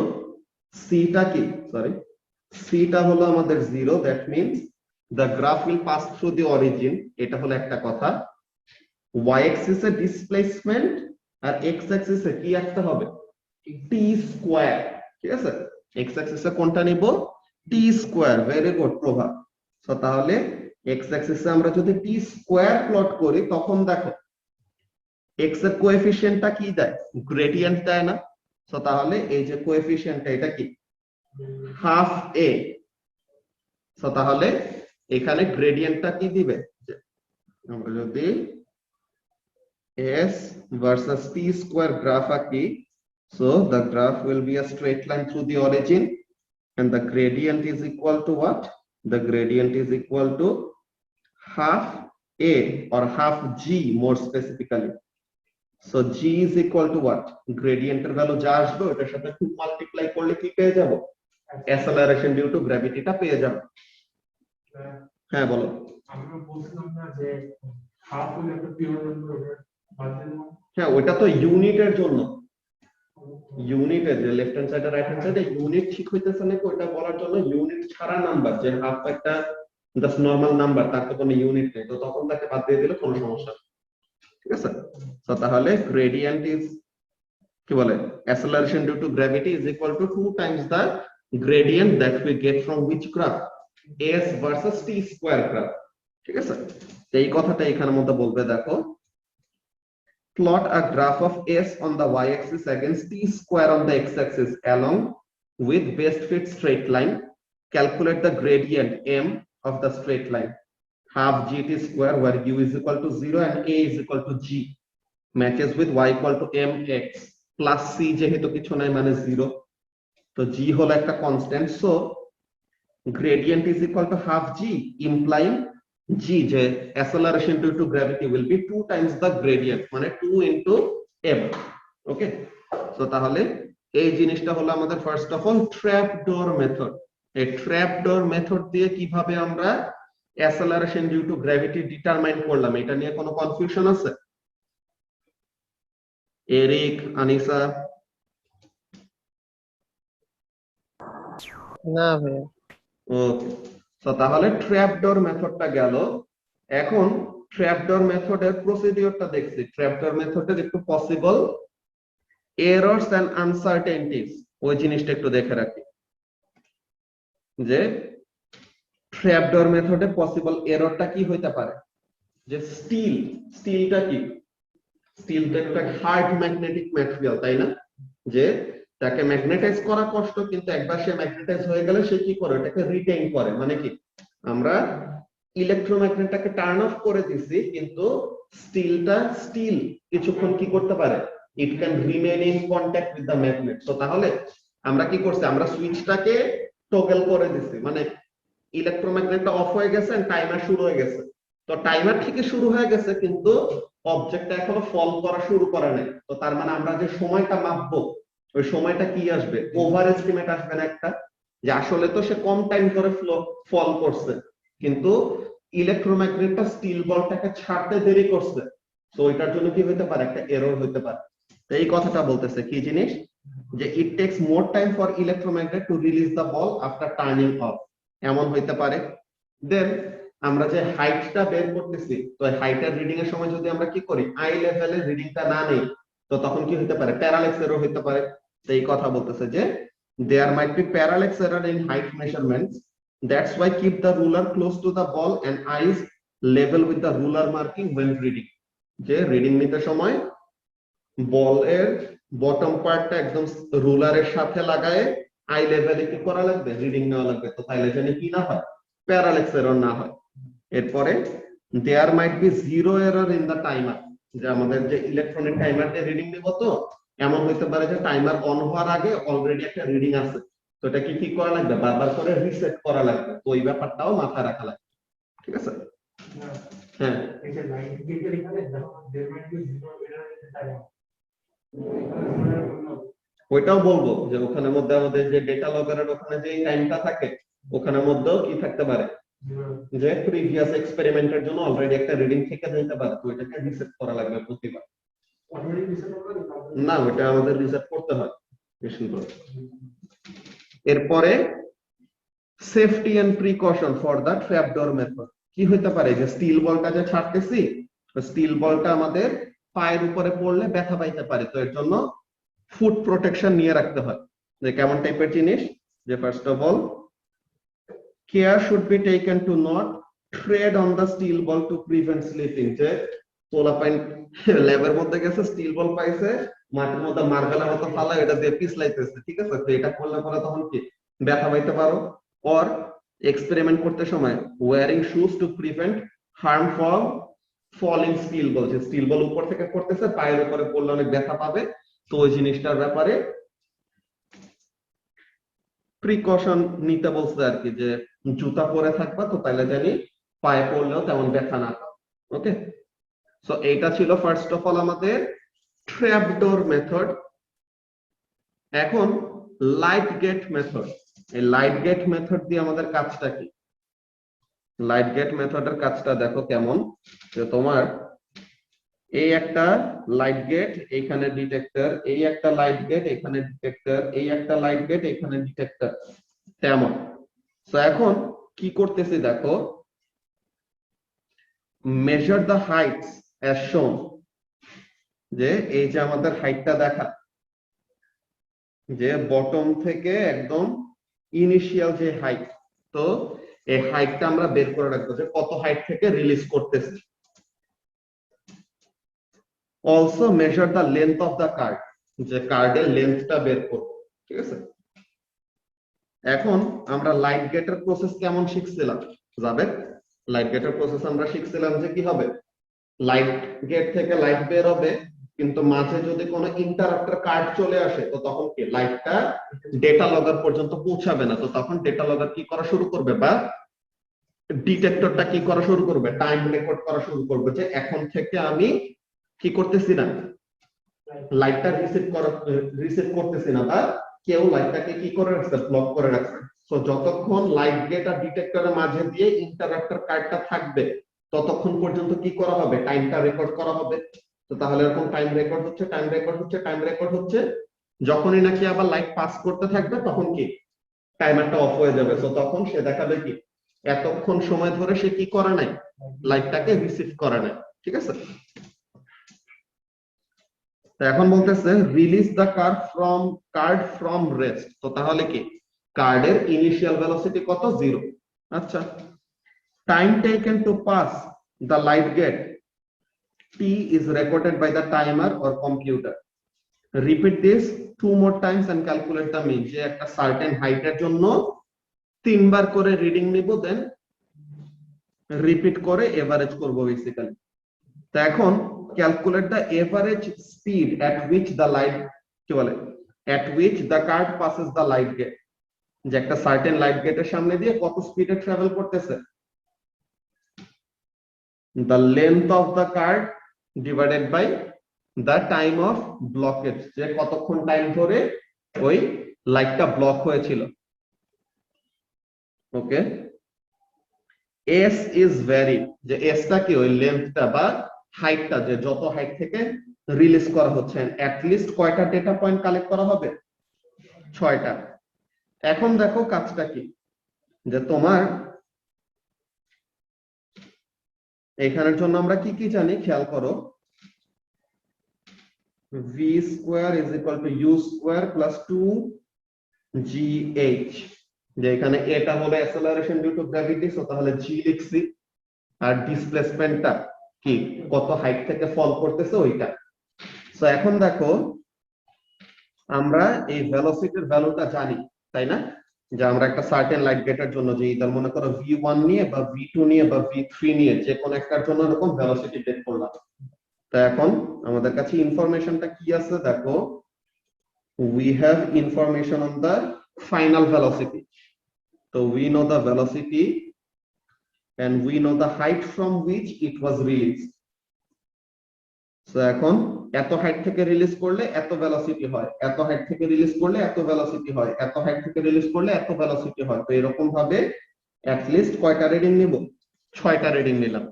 c টা কি, সরি, c টা হলো আমাদের 0। That means the graph will pass through the origin। এটা হলো একটা কথা। y axis এ ডিসপ্লেসমেন্ট আর x axis এ কি একটা হবে? t স্কয়ার, ঠিক আছে? x axis এ কোনটা নিব? t square. ভেরি গুড প্রভা। সো তাহলে x axis এ আমরা যদি t স্কয়ার প্লট করি, তখন দেখো x এর কোএফিশিয়েন্টটা কি দেয়? গ্রেডিয়েন্ট দেয় না? সো তাহলে এই যে কোএফিশিয়েন্টটা, এটা কি? হাফ এ। সো তাহলে এখানে গ্রেডিয়েন্টটা কি দিবে, যে আমরা যদি s versus t square graph আঁকি, so the graph will be a straight line through the origin and the gradient is equal to what? The gradient is equal to half a or half g more specifically. So g is equal to what? Gradient এর value যা আসবে ওটার সাথে 2 multiply করলে কি পেয়ে যাব? অ্যাসেলারেশন due to গ্র্যাভিটিটা পেয়ে যাব। হ্যাঁ বলো। আমরা বলছিলাম না যে হাফ হলে একটা পিওর নাম্বার বাদ দেন। হ্যাঁ ওটা তো ইউনিটের জন্য, ইউনিটের যে লেফট হ্যান্ড সাইড আর রাইট হ্যান্ড সাইডে ইউনিট ঠিক হইতেছে নাকি ওটা বলার জন্য ইউনিট ছাড়া নাম্বার, যে হাফ একটা জাস্ট নরমাল নাম্বার তার তো কোনো ইউনিট নেই, তো তখন তাকে বাদ দিয়ে দিলে কোনো সমস্যা নেই। ঠিক আছে, তো তাহলে গ্রেডিয়েন্ট ইজ কি বলে, acceleration due to gravity is equal to 2 times the gradient that we get from which graph, s versus t square graph। ঠিক আছে, এই কথাটা এখানের মধ্যে বলবে, দেখো plot a graph of s on the y axis against t square on the x axis along with best fit straight line, calculate the gradient m of the straight line, half gt square where u is equal to 0 and a is equal to g matches with y equal to mx plus c, যেহেতু কিছু নাই মানে 0, তো g হলো একটা constant, so gradient is equal to half g implying g, যে acceleration due to gravity will be 2 times the gradient, মানে 2 into m। ওকে, so তাহলে এই জিনিসটা হলো আমাদের first of all trap door method. এই ট্র্যাপ ডোর মেথড দিয়ে কিভাবে আমরা acceleration due to gravity determine করলাম, এটা নিয়ে কোনো কনফিউশন আছে? এরিক, আনিসা? না ভাইয়া। ওকে, তো তাহলে ট্র্যাপডোর মেথডটা গেল। এখন ট্র্যাপডোর মেথডের প্রসিডিওরটা দেখছি। ট্র্যাপডোর মেথডের একটু পসিবল এররস এন্ড আনসার্টেনিটিস, ওই জিনিসটা একটু দেখে রাখি, যে ট্র্যাপডোর মেথডে পসিবল এররটা কি হইতে পারে, যে স্টিলটা কি, স্টিল তো একটা হার্ড ম্যাগনেটিক ম্যাটেরিয়াল, তাই না? যে তাকে ম্যাগনেটাইজ করা কষ্ট, কিন্তু একবার সে ম্যাগনেটাইজ হয়ে গেলে সে কি করে, এটাকে রিটেইন করে। মানে কি, আমরা ইলেকট্রোম্যাগনেটটাকে টার্ন অফ করে দিছি, কিন্তু স্টিল কিছুক্ষণ কি করতে পারে, it can remain in contact with the magnet. তো তাহলে আমরা কি করছি, আমরা সুইচটাকে টগল করে দিছি, মানে ইলেকট্রোম্যাগনেটটা অফ হয়ে গেছে এন্ড টাইমার শুরু হয়ে গেছে। তো টাইমার ঠিকই শুরু হয়ে গেছে, কিন্তু অবজেক্টটা এখনো ফল করা শুরু করে নাই। তো তার মানে আমরা যে সময়টা মাপবো, ওই সময়টা কি আসবে, ওভার এস্টিমেট আসবে না একটা, যে আসলে তো সে কম টাইম ধরে ফল করছে, কিন্তু ইলেকট্রোম্যাগনেটটা স্টিল বলটাকে ছাড়তে দেরি করছে। তো ওইটার জন্য কি হতে পারে, একটা এরর হতে পারে। তো এই কথাটা বলতেছে কি জিনিস, যে it takes more time for electromagnet to release the ball after turning off, এমন হইতে পারে। দেন আমরা যে হাইটটা বের করতেছি, তো হাইটের রিডিং এর সময় যদি আমরা কি করি, আই লেভেলের রিডিংটা না নেই, তো তখন কি হতে পারে, প্যারালাক্স এরর হতে পারে। তো এই কথা বলতেছে যে there might be parallax error in height measurements, that's why keep the ruler close to the ball and eyes level with the ruler marking when reading, যে রিডিং নিতে সময় বলের বটম পার্টটা একদম রুলারের সাথে লাগায় আই লেভেলে কি করা লাগবে, রিডিং নেওয়া লাগবে, তো তাইলে জানি কি না হয়, প্যারালাক্স এরর না হয়। এরপরে there might be zero error in the timer, যে আমাদের যে ইলেকট্রনিক টাইমার দিয়ে রিডিং নিব, তো এমন হইতে পারে যে টাইমার অন হওয়ার আগে অলরেডি একটা রিডিং আছে, তো এটা কি করা লাগবে, বারবার করে রিসেট করা লাগবে, তো ওই ব্যাপারটাও মাথায় রাখা লাগবে। ঠিক আছে, হ্যাঁ এই যে লাইন গেটের এখানে দেখো there might be zero error in the time, ওইটাও বলবো, যে ওখানের মধ্যে আমাদের যে ডেটা লগের ওখানে যে টাইমটা থাকে, ওখানের মধ্যেও কি থাকতে পারে, যে প্রিভিয়াস এক্সপেরিমেন্টের জন্য অলরেডি একটা রিডিং থেকে যেতে পারে, তো এটাকে রিসেট করা লাগবে প্রতিবার। অলরেডি রিসেট করে না, ওটা আমাদের রিসেট করতে হয় মেশিন করে। এরপরে safety and precaution for the trapdoor method, কি হইতে পারে, যে স্টিল বলটা যে ছাড়তেছি, স্টিল বলটা আমাদের পায়ের উপরে পড়লে ব্যথা পাইতে পারে, তো এর জন্য ফুট প্রোটেকশন নিয়ে রাখতে হয়। যে কেমন টাইপের জিনিস, যে first of all care should be taken to not tread on the steel ball to prevent slipping, যে পোলাপাইন ল্যাবের মধ্যে গেছে, স্টিল বল পাইছে, মাটির মধ্যে মার্বেলের মতো ফালা, এটা দিয়ে পিছলাইতেছে, ঠিক আছে, তো এটা করলে পরে তখন কি ব্যথা পাইতে পারো, অর এক্সপেরিমেন্ট করতে সময় wearing shoes to prevent harm from falling steel বলছে, স্টিল বল উপর থেকে পড়তেছে, পায়ের উপরে পড়লে অনেক ব্যথা পাবে, তো ওই জিনিসটার ব্যাপারে প্রিকশন নিতে বলছে আর কি, যে জুতা পরে থাকবা তো তাহলে জানি পায়ে পড়লেও তেমন ব্যথা না পাও। ওকে, সো এইটা ছিল ফার্স্ট অফ অল আমাদের ট্র্যাপডোর মেথড। এখন লাইট গেট মেথড, এই লাইট গেট মেথড দিয়ে আমাদের কাজটা কি? লাইট গেট মেথডের কাজটা দেখো কেমন, যে তোমার এই একটা লাইট গেট, এখানে ডিটেক্টর, এই একটা লাইট গেট, এখানে ডিটেক্টর, এই একটা লাইট গেট, এখানে ডিটেক্টর, তেমন। তো এখন কি করতেছি দেখো, মেজার দ্য হাইটস অ্যাজ শোন, যে এই যে আমাদের হাইটটা দেখা, যে বটম থেকে একদম ইনিশিয়াল যে হাইট, তো এই হাইটটা আমরা বের করে রাখবো যে কত হাইট থেকে রিলিজ করতেছি। Also measure the length of the card, যে কার্ডের লেন্থটা বের করবো, ঠিক আছে। এখন আমরা লাইট গেটের প্রসেস কেমন শিখছিলাম, যাবে লাইট গেটের প্রসেস আমরা শিখছিলাম যে কি হবে, লাইট গেট থেকে লাইট বের হবে, কিন্তু মাঝে যদি কোনো ইন্টারাপ্টার কার্ড চলে আসে তো তখন কি লাইটটা ডেটা লগার পর্যন্ত পৌঁছাবে না, তো তখন ডেটা লগার কি করা শুরু করবে, বা ডিটেক্টরটা কি করা শুরু করবে, টাইম রেকর্ড করা শুরু করবে, যে এখন থেকে আমি কি করতেছি না, লাইটটা রিসিভ করতেছি না, বা কেউ লাইটটাকে কি করে রাখছে, ব্লক করে রাখছে। তো যতক্ষণ লাইট গেট আর ডিটেক্টরের মাঝে দিয়ে ইন্টারাপ্টার কার্ডটা থাকবে ততক্ষণ পর্যন্ত কি করা হবে, টাইমটা রেকর্ড করা হবে। তো তাহলে এরকম টাইম রেকর্ড হচ্ছে, টাইম রেকর্ড হচ্ছে, টাইম রেকর্ড হচ্ছে, যখনই নাকি আবার লাইট পাস করতে থাকবে তখন কি টাইমারটা অফ হয়ে যাবে। তো তখন সে দেখাবে কি এতক্ষণ সময় ধরে সে কি করে নাই, লাইটটাকে রিসিভ করে নাই, ঠিক আছে। এখন বলতেছে release the card from rest, তো তাহলে কি কার্ডের ইনিশিয়াল ভেলোসিটি কত, 0। আচ্ছা, time taken to pass the light gate, t is recorded by the timer or computer. Repeat this 2 more times and calculate the mean, যে একটা সার্টেন হাইটের জন্য 3 বার করে রিডিং নিব, দেন রিপিট করে এভারেজ করব বেসিক্যালি। তো এখন calculate the average speed at which the light, কি বলে, at which the card passes the light gate, যে একটা সার্টেন লাইট গেটের সামনে দিয়ে কত স্পিডে ট্রাভেল করতেছে, the length of the card divided by the time of blockage, যে কতক্ষণ টাইম ধরে ওই লাইটটা ব্লক হয়েছিল। ওকে, এস ইজ ভ্যারি, যে এসটা কি ওই লেন্থটা বা হাইটটা, যে যত হাইট থেকে রিলিজ করা হচ্ছে, অ্যাটলিস্ট কয়টা ডেটা পয়েন্ট কালেক্ট করা হবে, 6টা। এখন দেখো কাজটা কি, যে তোমার এখানের জন্য আমরা কি কি জানি খেয়াল করো, v square is equal two u square plus 2gh, যে এখানে এটা হলো অ্যাসেলারেশন ডিউ টু গ্র্যাভিটি, সো তাহলে g লিখছি, আর ডিসপ্লেসমেন্টটা কি কত হাইট থেকে ফল করতেছে ওইটা। সো এখন দেখো আমরা এই ভেলোসিটির ভ্যালুটা জানি, তাই না, যে আমরা একটা সার্টেন লাইট গেটের জন্য, যে ইদার মনে করো v1 নিয়ে বা v2 নিয়ে বা v3 নিয়ে যে কোনো একটার জন্য এরকম ভেলোসিটি বের করলাম। তো এখন আমাদের কাছে ইনফরমেশনটা কি আছে দেখো, we have information on the final velocity, so we know the velocity and we know the height from which it was released. So এখন এত হাইট থেকে রিলিজ করলে এত ভেলোসিটি হয়, এত হাইট থেকে রিলিজ করলে এত ভেলোসিটি হয়, এত হাইট থেকে রিলিজ করলে এত ভেলোসিটি হয়। তো এরকম ভাবে অ্যাট লিস্ট কয়টা রিডিং নিব, 6টা রিডিং নিলাম।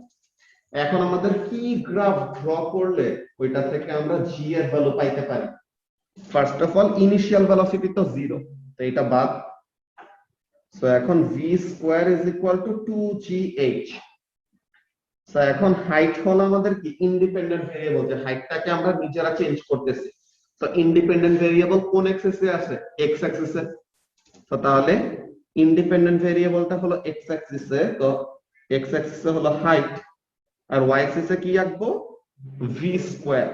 এখন আমাদের কি গ্রাফ ড্র করলে ওইটা থেকে আমরা g এর ভ্যালু পাইতে পারি। First of all initial velocity তো 0, তো এটা বাদ। সো এখন v square is equal two 2gh। So এখন হাইট হলো আমাদের কি ইন্ডিপেন্ডেন্ট ভেরিয়েবল, যে হাইটটাকে আমরা নিজেরা চেঞ্জ করতেছি। তো ইন্ডিপেন্ডেন্ট ভেরিয়েবল কোন অ্যাক্সিসে আছে, x অ্যাক্সিসে। তো তাহলে ইন্ডিপেন্ডেন্ট ভেরিয়েবলটা হলো x অ্যাক্সিসে, তো x অ্যাক্সিসে হলো হাইট, আর y অ্যাক্সিসে কি আঁকবো, v square,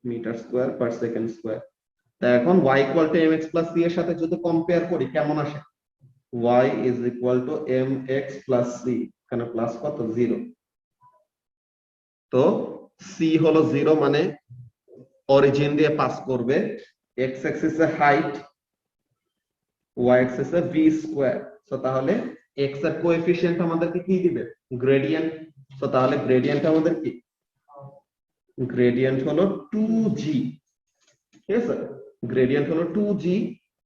metre square per second square. তা এখন y equal to mx plus c এর সাথে যদি কম্পেয়ার করি কেমন আসে, y is equal to mx plus c, এখানে প্লাস কত 0, তো c হলো 0 মানে অরিজিন দিয়ে পাস করবে, x অ্যাক্সিস এ হাইট, y অ্যাক্সিস এ v স্কয়ার, সো তাহলে x এর কোএফিশিয়েন্ট আমাদেরকে কি দিবে, গ্রেডিয়েন্ট, সো তাহলে গ্রেডিয়েন্ট আমাদের কি, গ্রেডিয়েন্ট হলো 2g, ঠিক আছে, গ্রেডিয়েন্ট হলো 2g,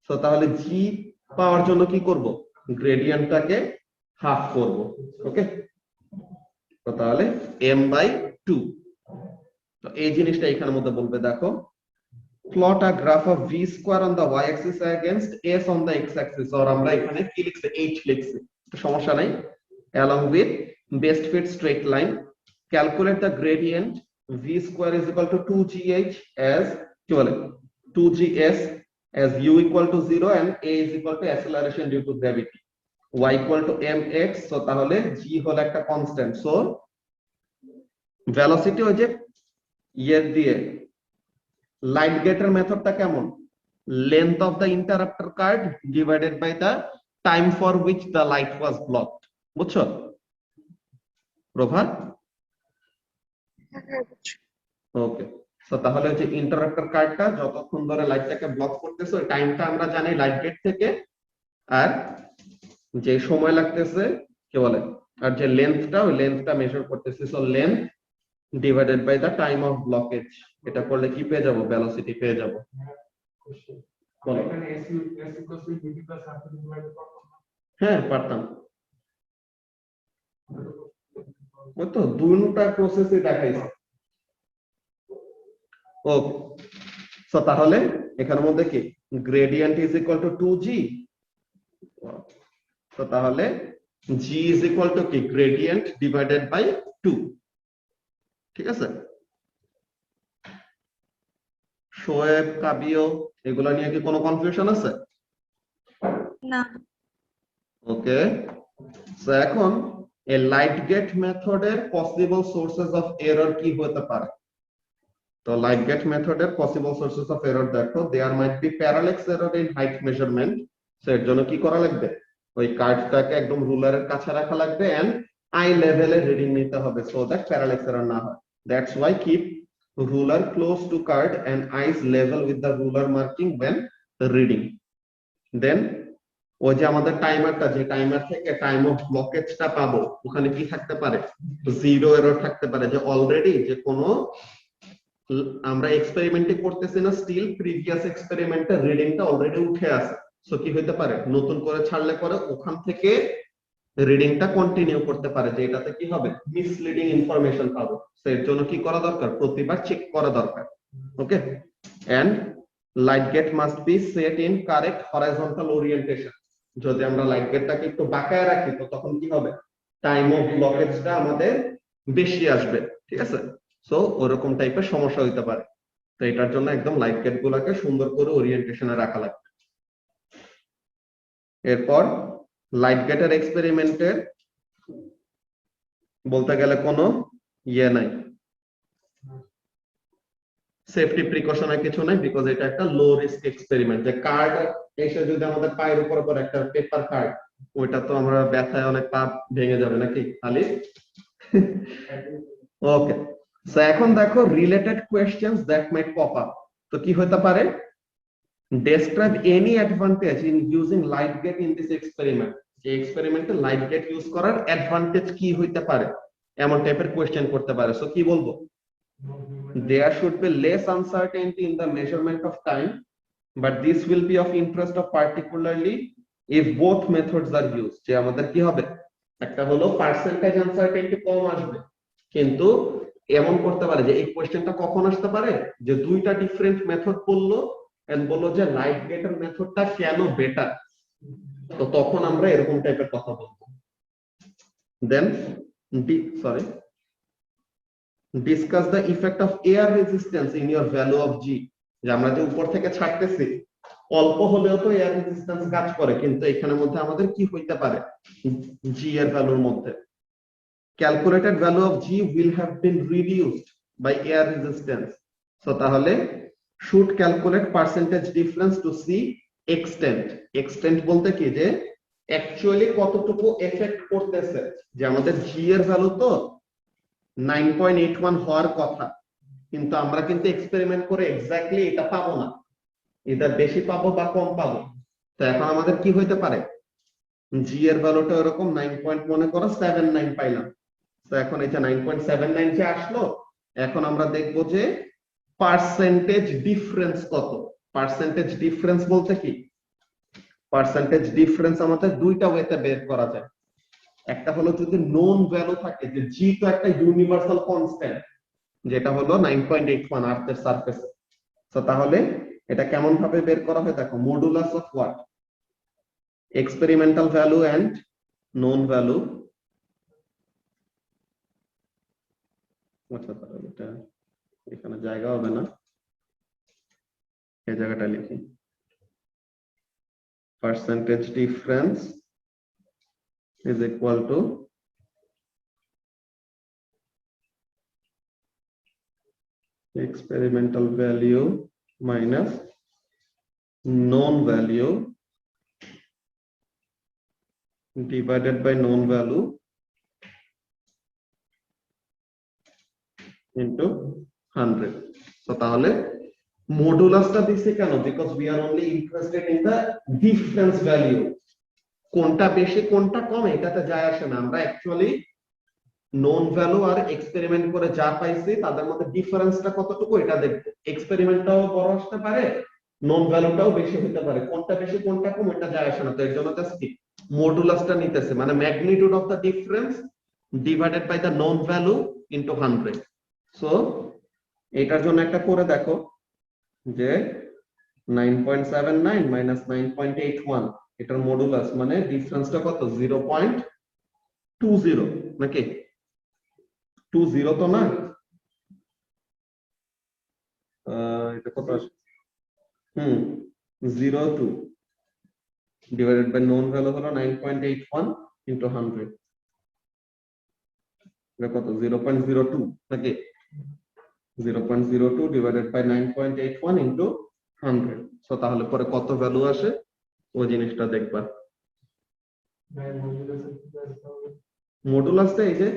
সো তাহলে g পাওয়ার জন্য কি করব, গ্রেডিয়েন্টটাকে হাফ করব, ওকে, তো তাহলে m/2, তো এই জিনিসটা এখানের মধ্যে বলবে, দেখো plot a graph of v square on the y axis against s on the x axis, or আমরা এখানে কি লিখছি, h লিখছি, সমস্যা নাই, along with best fit straight line, calculate the gradient v square is equal to 2gh as কি বলে 2gs as u equal to 0 and a is equal to acceleration due to gravity, y equal to mx, so তাহলে g হলো একটা constant, so velocity ওই যে ইয়ে দিয়ে light গেটের মেথডটা কেমন, length of the interrupter card divided by the time for which the light was blocked, বুঝছো প্রভা, ওকে, সো তাহলে যে ইন্টারাপ্টার কার্ডটা যতক্ষণ ধরে লাইটটাকে ব্লক করতেছে ওই টাইমটা আমরা জানি লাইট গেট থেকে, আর যে সময় লাগতেছে কি বলে, আর যে লেন্থটা ওই লেন্থটা মেজার করতেছে, so length divided by the time of blockage, এটা করলে কি পেয়ে যাব, ভেলোসিটি পেয়ে যাব, বলো। এখানে s equals to v plus r divide করব, হ্যাঁ পারতাম, ওই তো দুটো প্রসেসই দেখাইছে, ওকে, সো তাহলে এখানের মধ্যে কি gradient is equal two 2g, তো তাহলে g ইজ ইকুয়াল টু কি গ্রেডিয়েন্ট ডিভাইডেড বাই 2, ঠিক আছে, শোয়েব কাবিও এগুলা নিয়ে কি কোনো কনফিউশন আছে, না। ওকে, সো এখন এই লাইট গেট মেথডের পসিবল সোর্সেস অফ এরর কি হতে পারে, তো লাইট গেট মেথডের পসিবল সোর্সেস অফ এরর দেখো, there might be parallax error in height measurement, so এর জন্য কি করা লাগবে, ওই কার্ডটাকে একদম রুলারের কাছে রাখা লাগবে এন্ড আই লেভেলে রিডিং নিতে হবে, সো দ্যাট প্যারালাক্স এরর না হয়, that's why keep ruler close to card and eyes level with the ruler marking when reading, then ওই যে আমাদের টাইমারটা, যে টাইমার থেকে টাইম অফ ব্লকেজটা পাবো ওখানে কি থাকতে পারে, জিরো এরর থাকতে পারে, যে অলরেডি যে কোনো আমরা এক্সপেরিমেন্টে করতেছি না, স্টিল প্রিভিয়াস এক্সপেরিমেন্টের রিডিংটা অলরেডি উঠে আছে, সো কি হতে পারে নতুন করে ছাড়লে পরে ওখান থেকে রিডিংটা কন্টিনিউ করতে পারে, যে এটাতে কি হবে মিসলিডিং ইনফরমেশন পাবো, সো এর জন্য কি করা দরকার, প্রতিবার চেক করা দরকার, okay, and light gate must be set in correct horizontal orientation, যদি আমরা লাইট গেটটাকে একটু বাঁকায় রাখি তো তখন কি হবে, টাইম অফ ব্লকেজটা আমাদের বেশি আসবে, ঠিক আছে, সো ওরকম টাইপের সমস্যা হইতে পারে, তো এটার জন্য একদম লাইট গেট গুলাকে সুন্দর করে ওরিয়েন্টেশনে রাখা লাগবে। এরপর লাইট গেটের এক্সপেরিমেন্টের বলতে গেলে কোনো ইয়ে নাই, সেফটি প্রিকশনের কিছু নাই, বিকজ এটা একটা লো রিস্ক এক্সপেরিমেন্ট, যে কার্ড এসে যদি আমাদের পায়ের উপর একটা পেপার কার্ড, ওইটা তো আমরা ব্যথায় অনেক পা ভেঙে যাবে নাকি খালি, ওকে, সো এখন দেখো related questions that might pop up, তো কি হতে পারে, describe any advantage in using light get in this experiment, যে এক্সপেরিমেন্টে লাইট গেট ইউজ করার অ্যাডভান্টেজ কি হইতে পারে, এমন টাইপের কোয়েশ্চেন করতে পারে, সো কি বলবো, there should be less uncertainty in the measurement of time, but this will be of interest of particularly if both methods are used, যে আমাদের কি হবে, একটা হলো পার্সেন্টেজ আনসার্টেনটি কম আসবে, কিন্তু এমন করতে পারে যে এই কোশ্চেনটা কখন আসতে পারে, যে দুইটা ডিফারেন্ট মেথড বললো এন্ড বললো যে লাইট গেটের মেথডটা কেন বেটার, তো তখন আমরা এরকম টাইপের কথা বলবো, দেন discuss the effect of air resistance in your value of g, যে আমরা যে উপর থেকে ছাড়তেছি অল্প হলেও তো এয়ার রেজিস্ট্যান্স কাজ করে, কিন্তু এখানের মধ্যে আমাদের কি হইতে পারে g এর ভ্যালুর মধ্যে, calculated value of g will have been reduced by air resistance, so তাহলে should calculate percentage difference to see extent. Extent বলতে কি যে অ্যাকচুয়ালি কতটুকু এফেক্ট করতেছে, যে আমাদের জি এর ভ্যালু তো 9.81 হওয়ার কথা, কিন্তু আমরা কিন্তু এক্সপেরিমেন্ট করে এক্স্যাক্টলি এটা পাবো না, এটা বেশি পাবো বা কম পাবো। তো এখন আমাদের কি হইতে পারে, জি এর ভ্যালুটা এরকম 9 মনে করো 79 পাইলাম। তো এখন এটা 9.79 যে আসলো, এখন আমরা দেখবো যে পার্সেন্টেজ ডিফারেন্স কত। পার্সেন্টেজ ডিফারেন্স বলতে কি, পার্সেন্টেজ ডিফারেন্স আমাদের দুইটা ওয়েতে বের করা যায়। একটা হলো যদি নোন ভ্যালু থাকে, যে জি তো একটা ইউনিভার্সাল কনস্ট্যান্ট, যেটা হলো 9.81 আর্থের সারফেসে। তো তাহলে এটা কেমন ভাবে বের করা হয় দেখো, modulus of what, experimental value and known value. আচ্ছা তাহলে এটা এখানে জায়গা হবে না, এই জায়গাটা লিখি, percentage difference is equal to experimental value minus known value divided by known value into 100. So তাহলে মডুলাসটা দিছি কেন, because we are only interested in the difference value. কোনটা বেশি কোনটা কম এটাতে যায় আসে না, আমরা অ্যাকচুয়ালি নোন ভ্যালু আর এক্সপেরিমেন্ট করে যা পাইছি তাদের মধ্যে ডিফারেন্সটা কতটুকু এটা দেখবো। এক্সপেরিমেন্টটাও বড় আসতে পারে, নোন ভ্যালুটাও বেশি হতে পারে, কোনটা বেশি কোনটা কম এটা যায় আসে না। তো এর জন্য জাস্ট কি মডুলাসটা নিতেছে, মানে magnitude of the difference divided by the known value into 100। সো এটার জন্য একটা করে দেখো যে 9.79 মাইনাস 9.81, এটার মডুলাস মানে ডিফারেন্সটা কত, 0.20 নাকি 20 তো না, এটা কত আসে, 02 ডিভাইডেড বাই নোন ভ্যালু হলো 9.81 ইনটু 100, এটা কত 0.02 নাকি 0.02 ডিভাইডেড বাই 9.81 ইনটু 100। সো তাহলে পরে কত ভ্যালু আসে ওই জিনিসটা দেখবা। মডুলাসটা এই যে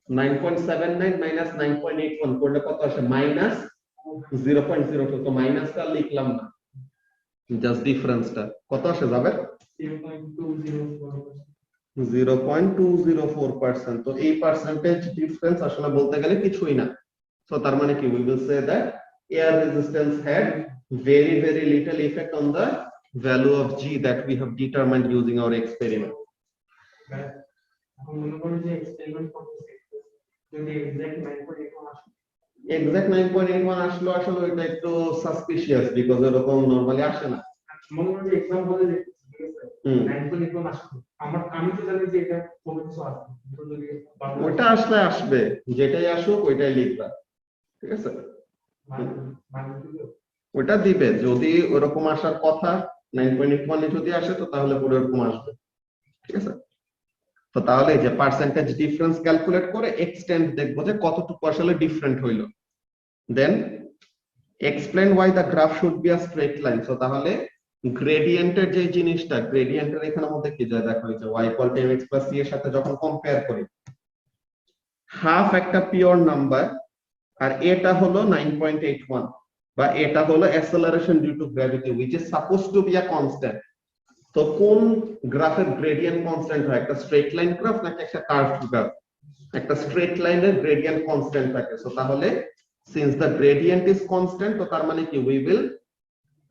9.79 মাইনাস 9.81 করলে কত আসে, মাইনাস 0.02। তো মাইনাসটা লিখলাম না, জাস্ট ডিফারেন্সটা কত আসে যাবে 0.204%। তো এই পার্সেন্টেজ ডিফারেন্স আসলে বলতে গেলে কিছুই না। সো তার মানে কি, we will say that air resistance had very very little effect on the value of G that we have determined using our experiment. Exact 9.81 আসলো, আসলে এটা একটু সাসপিশিয়াস, বিকজ এরকম নরমালি আসে না। ওটা আসলে আসবে, যেটাই আসুক ওইটাই লিখবা, ঠিক আছে, ওটা দিবে। যদি ওরকম আসার কথা 9.81 যদি আসে তো তাহলে পুরো এরকম আসবে, ঠিক আছে। তো তাহলে যে পার্সেন্টেজ ডিফারেন্স ক্যালকুলেট করে এক্সটেন্ট দেখবো যে কতটুকু আসলে ডিফারেন্ট হইলো। Then explain why the graph should be a straight line. So তাহলে গ্রেডিয়েন্টের যে জিনিসটা, গ্রেডিয়েন্টের এখানে মধ্যে কি যায় দেখো, এই যে y = mx + c এর সাথে যখন কম্পেয়ার করি, হাফ একটা পিওর নাম্বার আর এটা হলো 9.81, বা এটা হলো acceleration due to gravity which is supposed to be a constant। তো কোন গ্রাফের গ্রেডিয়েন্ট কনস্ট্যান্ট হয়, একটা স্ট্রেট লাইন গ্রাফ নাকি একটা কার্ভড গ্রাফ? একটা স্ট্রেট লাইনের গ্রেডিয়েন্ট কনস্ট্যান্ট থাকে। সো তাহলে since the gradient is constant, তো তার মানে কি we will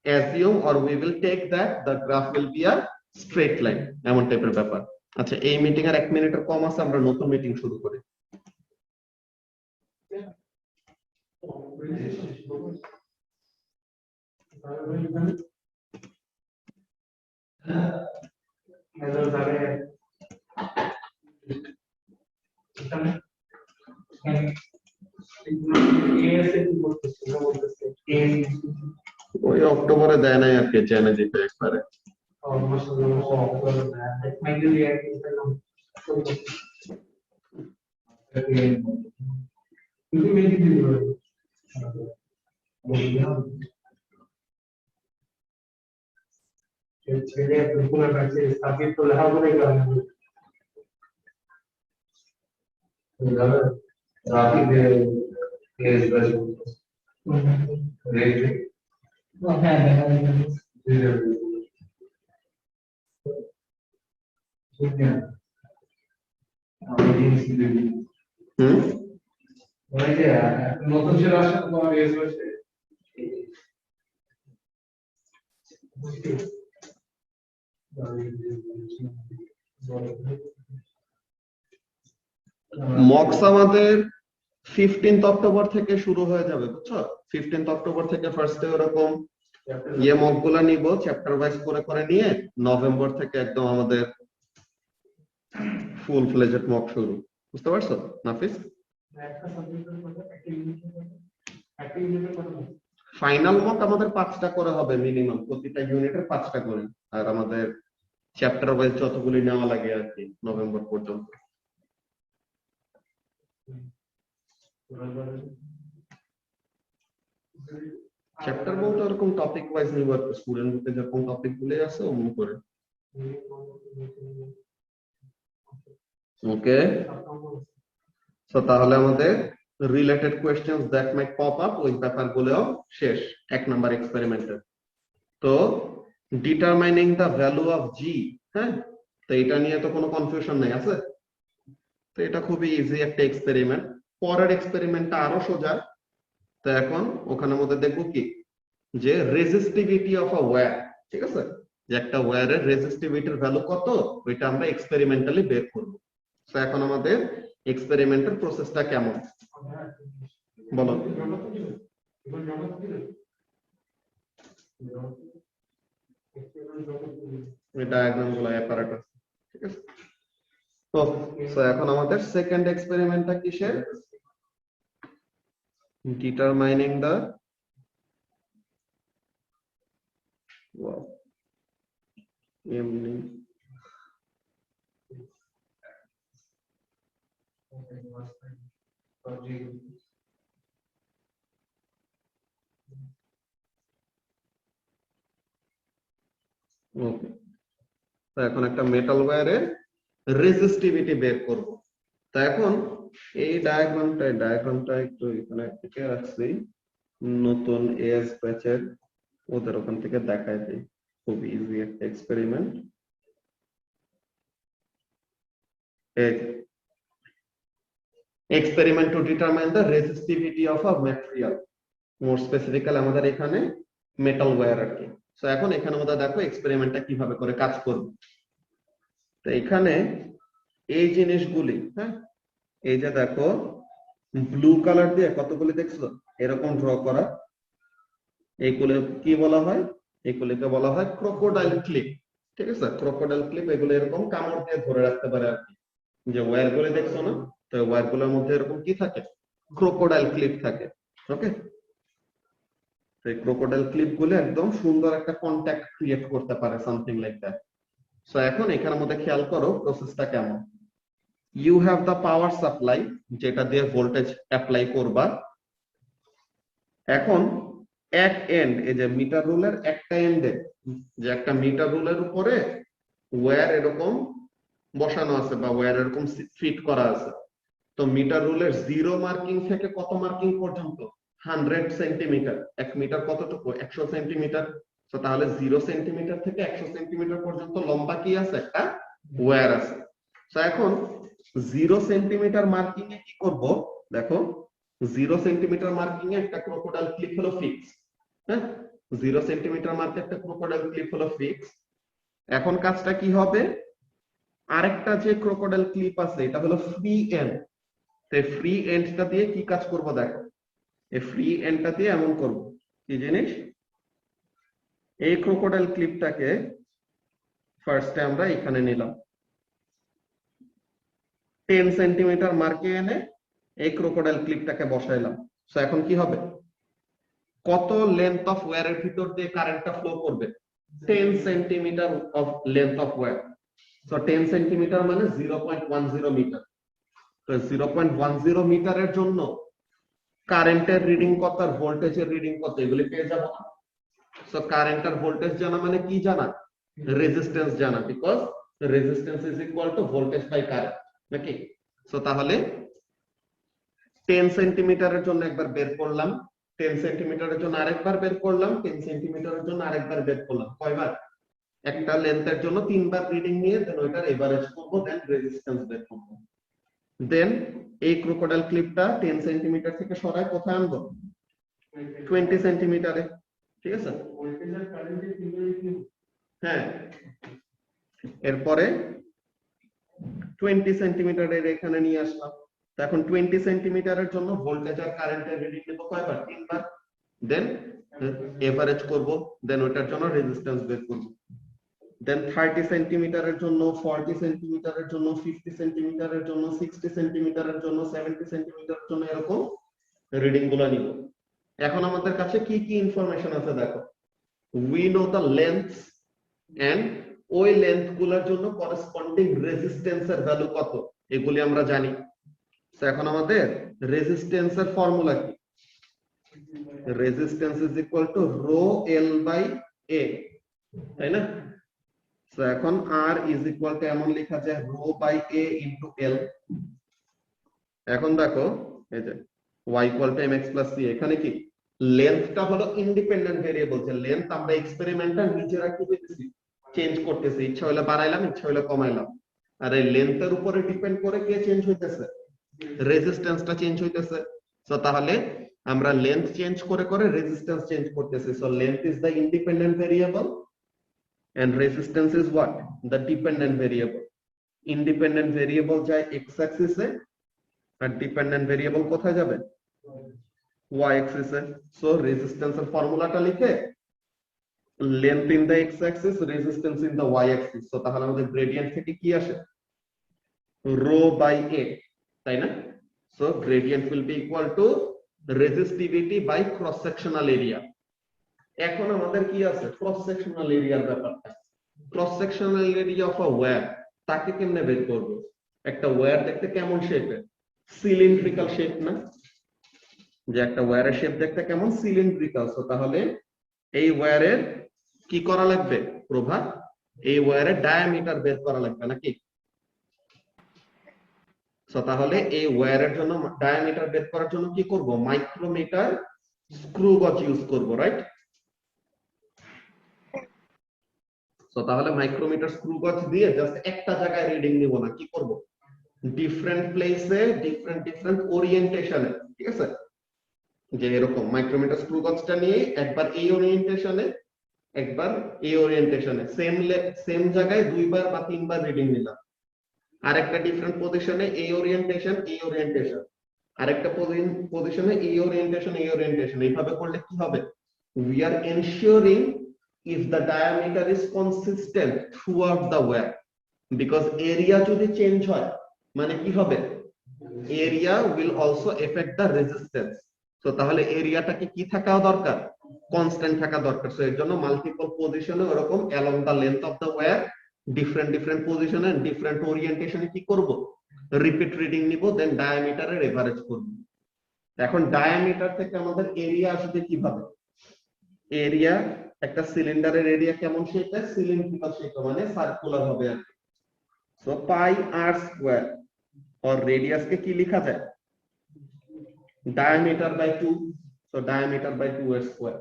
assume or we will take that the graph will be a straight line, এমন টাইপের ব্যাপার। আচ্ছা এই মিটিং আর 1 মিনিটের কম আছে, আমরা নতুন মিটিং শুরু করি। ওই অক্টোবরে দেয় নাই আর কি, জেনে দিতে একবারে। কোনো কাছে সাবজেক্ট তো লেখা করে গেল रात के केस बस रेट হ্যাঁ দেখা যাবে আমি জিনিস দিবি হুম ওই যে নতুন ছিল আসলে তোমার কেস বসে মক্স আমাদের 15th অক্টোবর থেকে শুরু হয়ে যাবে, বুঝছো? 15th অক্টোবর থেকে ফার্স্টে ওরকম মক গুলা নিব, চ্যাপ্টার ওয়াইজ করে করে নিয়ে নভেম্বর থেকে একদম আমাদের ফুল ফ্লেজড মক শুরু। বুঝতে পারছো নাফিস? একটা সাবজেক্টের কথা একটা ইউনিটের কথা ফাইনাল মক আমাদের 5টা করে হবে মিনিমাম, প্রতিটা ইউনিটের 5টা করে। আর আমাদের চ্যাপ্টার ওয়াইজ যতগুলি নেওয়া লাগে আর কি নভেম্বর পর্যন্ত। চ্যাপ্টার বলতে ওরকম টপিক ওয়াইজ নিব, স্টুডেন্ট বুকে যেরকম টপিক গুলো আছে অমন করে। ওকে, সো তাহলে আমাদের related questions that might pop up ওই ব্যাপারগুলোও শেষ 1 নাম্বার এক্সপেরিমেন্টের। তো ডিটারমাইনিং দ্য ভ্যালু অফ জি, হ্যাঁ, তো এটা নিয়ে তো কোনো কনফিউশন নাই আছে। তো এটা খুবই ইজি একটা এক্সপেরিমেন্ট। পরের এক্সপেরিমেন্টটা আরো সোজা। তো এখন ওখানে মধ্যে দেখবো কি যে রেজিস্টিভিটি অফ আ ওয়্যার, ঠিক আছে, যে একটা ওয়্যারের রেজিস্টিভিটির ভ্যালু কত ওইটা আমরা এক্সপেরিমেন্টালি বের করব। তো এখন আমাদের এক্সপেরিমেন্টের প্রসেসটা কেমন বলো? এই ডায়াগ্রাম গুলো অ্যাপারেটাস, ঠিক আছে। তো এখন আমাদের সেকেন্ড এক্সপেরিমেন্টটা কিসের? ডিটারমাইনিং দ্য এমনি ওকে। তো এখন একটা মেটাল ওয়্যারের রেজিস্টিভিটি বের করব। তো এখন এই ডায়াগ্রামটা একটু এখানে থেকে রাখছি, নতুন এএস ব্যাচের ওদের ওখান থেকে দেখাই দিই। খুব ইজি একটা experiment. Experiment to determine the resistivity of a material, more specifically আমাদের এখানে মেটাল ওয়্যার আর কি। সো এখন এখানে আমাদের দেখো এক্সপেরিমেন্টটা কিভাবে করে কাজ করবে। তো এখানে এই জিনিসগুলি, হ্যাঁ, এই যে দেখো ব্লু কালার দিয়ে কতগুলি দেখছো এরকম ড্র করা, এইগুলো কি বলা হয়? এগুলিকে বলা হয় ক্রোকোডাইল ক্লিপ, ঠিক আছে। ক্রোকোডাইল ক্লিপ এগুলো এরকম কামড় দিয়ে ধরে রাখতে পারে আর কি। যে ওয়্যার গুলো দেখছো না, তো ওয়্যার গুলোর মধ্যে এরকম কি থাকে? ক্রোকোডাইল ক্লিপ থাকে। ওকে, তো এই ক্রোকোডাইল ক্লিপ গুলো একদম সুন্দর একটা কন্টাক্ট ক্রিয়েট করতে পারে, সামথিং লাইক দ্যাট। সো এখন এখানের মধ্যে খেয়াল করো প্রসেসটা কেমন। You have the power supply, যেটা দিয়ে ভোল্টেজ অ্যাপ্লাই করবা। এখন এক এন্ড, এই যে মিটার রুলের একটা এন্ডে, যে একটা মিটার রুলের উপরে ওয়্যার এরকম বসানো আছে বা ওয়্যার এরকম ফিট করা আছে। তো মিটার রুলের 0 মার্কিং থেকে কত মার্কিং পর্যন্ত? 100 সেন্টিমিটার। 1 মিটার কতটুকু? 100 সেন্টিমিটার। তো তাহলে 0 সেন্টিমিটার থেকে 100 সেন্টিমিটার পর্যন্ত লম্বা কি আছে? একটা ওয়্যার আছে। তো এখন 0 সেন্টিমিটার মার্কিং এ কি করব? দেখো 0 সেন্টিমিটার মার্কিং এ একটা ক্রোকোডাইল ক্লিপ হলো ফিক্স, হ্যাঁ, 0 সেন্টিমিটার মার্কে একটা ক্রোকোডাইল ক্লিপ হলো ফিক্স। এখন কাজটা কি হবে? আরেকটা যে ক্রোকোডাইল ক্লিপ আছে এটা হলো ফ্রি এন্ড। তো ফ্রি এন্ডটা দিয়ে কি কাজ করব দেখো। এই ফ্রি এন্ডটা দিয়ে এমন করব, কি জিনিস? এই ক্রোকোডাইল ক্লিপটাকে ফার্স্টে আমরা এখানে নিলাম, 10 সেন্টিমিটার মার্কে এনে এই ক্রোকোডাইল ক্লিপটাকে বসাইলাম। সো এখন কি হবে? কত লেন্থ অফ ওয়্যারের ভিতর দিয়ে কারেন্টটা ফ্লো করবে? 10 centimetre of length of wire. So 10 centimetre মানে 0.10 মিটার। তো 0.10 মিটারের জন্য কারেন্টের রিডিং কত আর ভোল্টেজের রিডিং কত এগুলি পেয়ে যাবো না? সো কারেন্ট আর ভোল্টেজ জানা মানে কি জানা? রেজিস্ট্যান্স জানা, because resistance is equal to voltage by current নাকি। সো তাহলে 10 সেন্টিমিটারের জন্য একবার বের করলাম, 10 সেন্টিমিটারের জন্য আরেকবার বের করলাম, 10 সেন্টিমিটারের জন্য আরেকবার বের করলাম। কয়বার? একটা লেন্থের জন্য 3 বার রিডিং নিয়ে দেন ওইটার এভারেজ করব, দেন রেজিস্ট্যান্স বের করব। দেন এই ক্রোকোডাইল ক্লিপটা 10 সেন্টিমিটার থেকে সরায় কোথায় আনবো? 20 সেন্টিমিটারে। ঠিক আছে, ভোল্টেজ আর কারেন্টের সিমিলারিটি হ্যাঁ। এরপরে 20 সেন্টিমিটারের এখানে নিয়ে আসলাম। তো এখন 20 সেন্টিমিটারের জন্য ভোল্টেজ আর কারেন্টের রিডিং নেব কয়বার? 3 বার। দেন এভারেজ করব, দেন ওটার জন্য রেজিস্ট্যান্স বের করব। দেন 30 সেন্টিমিটারের জন্য, 40 সেন্টিমিটারের জন্য, 50 সেন্টিমিটারের জন্য, 60 সেন্টিমিটারের জন্য, 70 সেন্টিমিটারের জন্য এরকম রিডিং গুলো নিব। এখন আমাদের কাছে কি কি ইনফরমেশন আছে দেখো। We know the length and ওই লেন্থ গুলোর জন্য করেসপন্ডিং রেজিস্ট্যান্সের ভ্যালু কত, এগুলি আমরা জানি। তো এখন আমাদের রেজিস্ট্যান্সের ফর্মুলা কি? Resistance is equal to rho L by A, তাই না? তো এখন আর ইজ ইকুয়াল টু এমন লেখা যায় rho by A into L. এখন দেখো এই যে y equal to mx plus c, এখানে কি লেন্থটা হলো ইন্ডিপেন্ডেন্ট ভেরিয়েবল, যে লেন্থ আমরা এক্সপেরিমেন্টাল নিজেরা কি করতেছি, চেঞ্জ করতেছি, ইচ্ছা হলে বাড়াইলাম, ইচ্ছা হলে কমাইলাম। আর এই লেন্থের উপরে ডিপেন্ড করে কে চেঞ্জ হইতেছে? রেজিস্ট্যান্সটা চেঞ্জ হইতেছে। সো তাহলে আমরা লেন্থ চেঞ্জ করে করে রেজিস্ট্যান্স চেঞ্জ করতেছি। So length is the independent variable and resistance is what? The dependent variable. Independent variable যায় x axis এ আর dependent variable কোথায় যাবে? y axis এ। সো resistance এর ফর্মুলাটা লিখে length in the x axis, resistance in the y axis, so তাহলে আমাদের gradient থেকে কি আসে? রো বাই a, তাই না? So gradient will be equal to resistivity by cross sectional area. এখন আমাদের কি আছে? ক্রস সেকশনাল এরিয়ার ব্যাপারটা। Cross sectional area of a wire, তাকে কেমনে বের করব? একটা ওয়্যার দেখতে কেমন শেপের? সিলিন্ড্রিক্যাল শেপ না? যে একটা ওয়্যারের শেপ দেখতে কেমন? সিলিন্ড্রিক্যাল। সো তাহলে এই ওয়্যারের কি করা লাগবে? প্রভাব, এই ওয়্যারের ডায়ামিটার বের করা লাগবে নাকি? সো তাহলে এই ওয়্যারের জন্য ডায়ামিটার বের করার জন্য কি করব? মাইক্রোমিটার স্ক্রু গজ ইউজ করব, রাইট? সো তাহলে মাইক্রোমিটার স্ক্রু গজ দিয়ে জাস্ট একটা জায়গায় রিডিং নিব না, কি করব? ডিফারেন্ট প্লেসে, ডিফারেন্ট ওরিয়েন্টেশনে, ঠিক আছে? যে এরকম মাইক্রোমিটার স্ক্রু গজটা নিয়ে একবার এই ওরিয়েন্টেশনে, একবার এই ওরিয়েন্টেশনে, সেম জায়গায় দুইবার বা তিনবার রিডিং নিলাম। আরেকটা ডিফারেন্ট পজিশনে এই ওরিয়েন্টেশন, এই ওরিয়েন্টেশন, আরেকটা পজিশনে এই ওরিয়েন্টেশন, এই ওরিয়েন্টেশন। এইভাবে করলে কি হবে? We are ensuring if the diameter is consistent throughout the wire, because area যদি চেঞ্জ হয় মানে কি হবে? area will also affect the resistance. তো তাহলে এরিয়াটাকে কি থাকা দরকার? কনস্ট্যান্ট থাকা দরকার। সো এর জন্য মাল্টিপল পজিশনে ওরকম along the length of the wire different পজিশনে ডিফারেন্ট ওরিয়েন্টেশনে কি করব? রিপিট রিডিং নিব, দেন ডায়ামিটারের এভারেজ করব। এখন ডায়ামিটার থেকে আমাদের এরিয়া আসবে কিভাবে? এরিয়া, একটা সিলিন্ডারের এরিয়া কেমন শেপে? সিলিন্ড্রিক্যাল শেপে, মানে সার্কুলার হবে আর কি। সো পাই আর স্কয়ার और রেডিয়াস কে কি লেখা যায়? Diameter by 2। So diameter by 2 এর স্কয়ার।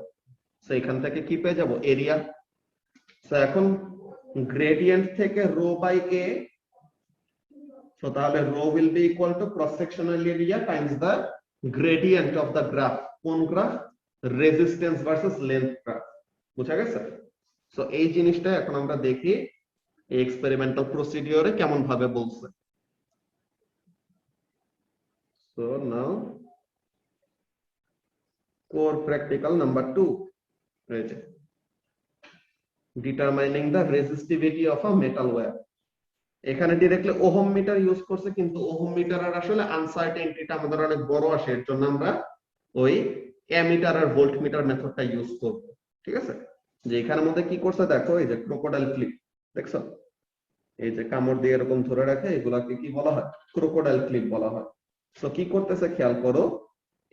সো এখান থেকে কি পেয়ে যাব? এরিয়া। সো এখন গ্রেডিয়েন্ট থেকে রো বাই a, সো তাহলে rho will be equal to cross sectional area times the gradient of the graph. কোন গ্রাফ? Resistance versus length graph. বুঝা গেছে? সো এই জিনিসটা এখন আমরা দেখি এই এক্সপেরিমেন্টাল প্রসিডিওরে কেমন ভাবে বলছে। So now core practical number 2, এই যে determining the resistivity of a metal wire. এখানে ডিরেক্টলি ওহম মিটার ইউজ করছে, কিন্তু ওহম মিটারের আসলে আনসার্টেনিটিটা আমাদের অনেক বড় আসে, এর জন্য আমরা ওই অ্যামিটার আর ভোল্ট মিটার মেথডটা ইউজ করব। ঠিক আছে? যে এখানের মধ্যে কি করছে দেখো, এই যে ক্রোকোডাইল ক্লিপ দেখছো, এই যে কামড় দিয়ে এরকম ধরে রাখে, এগুলাকে কি বলা হয়? ক্রোকোডাইল ক্লিপ বলা হয়। সো কি করতেছে খেয়াল করো,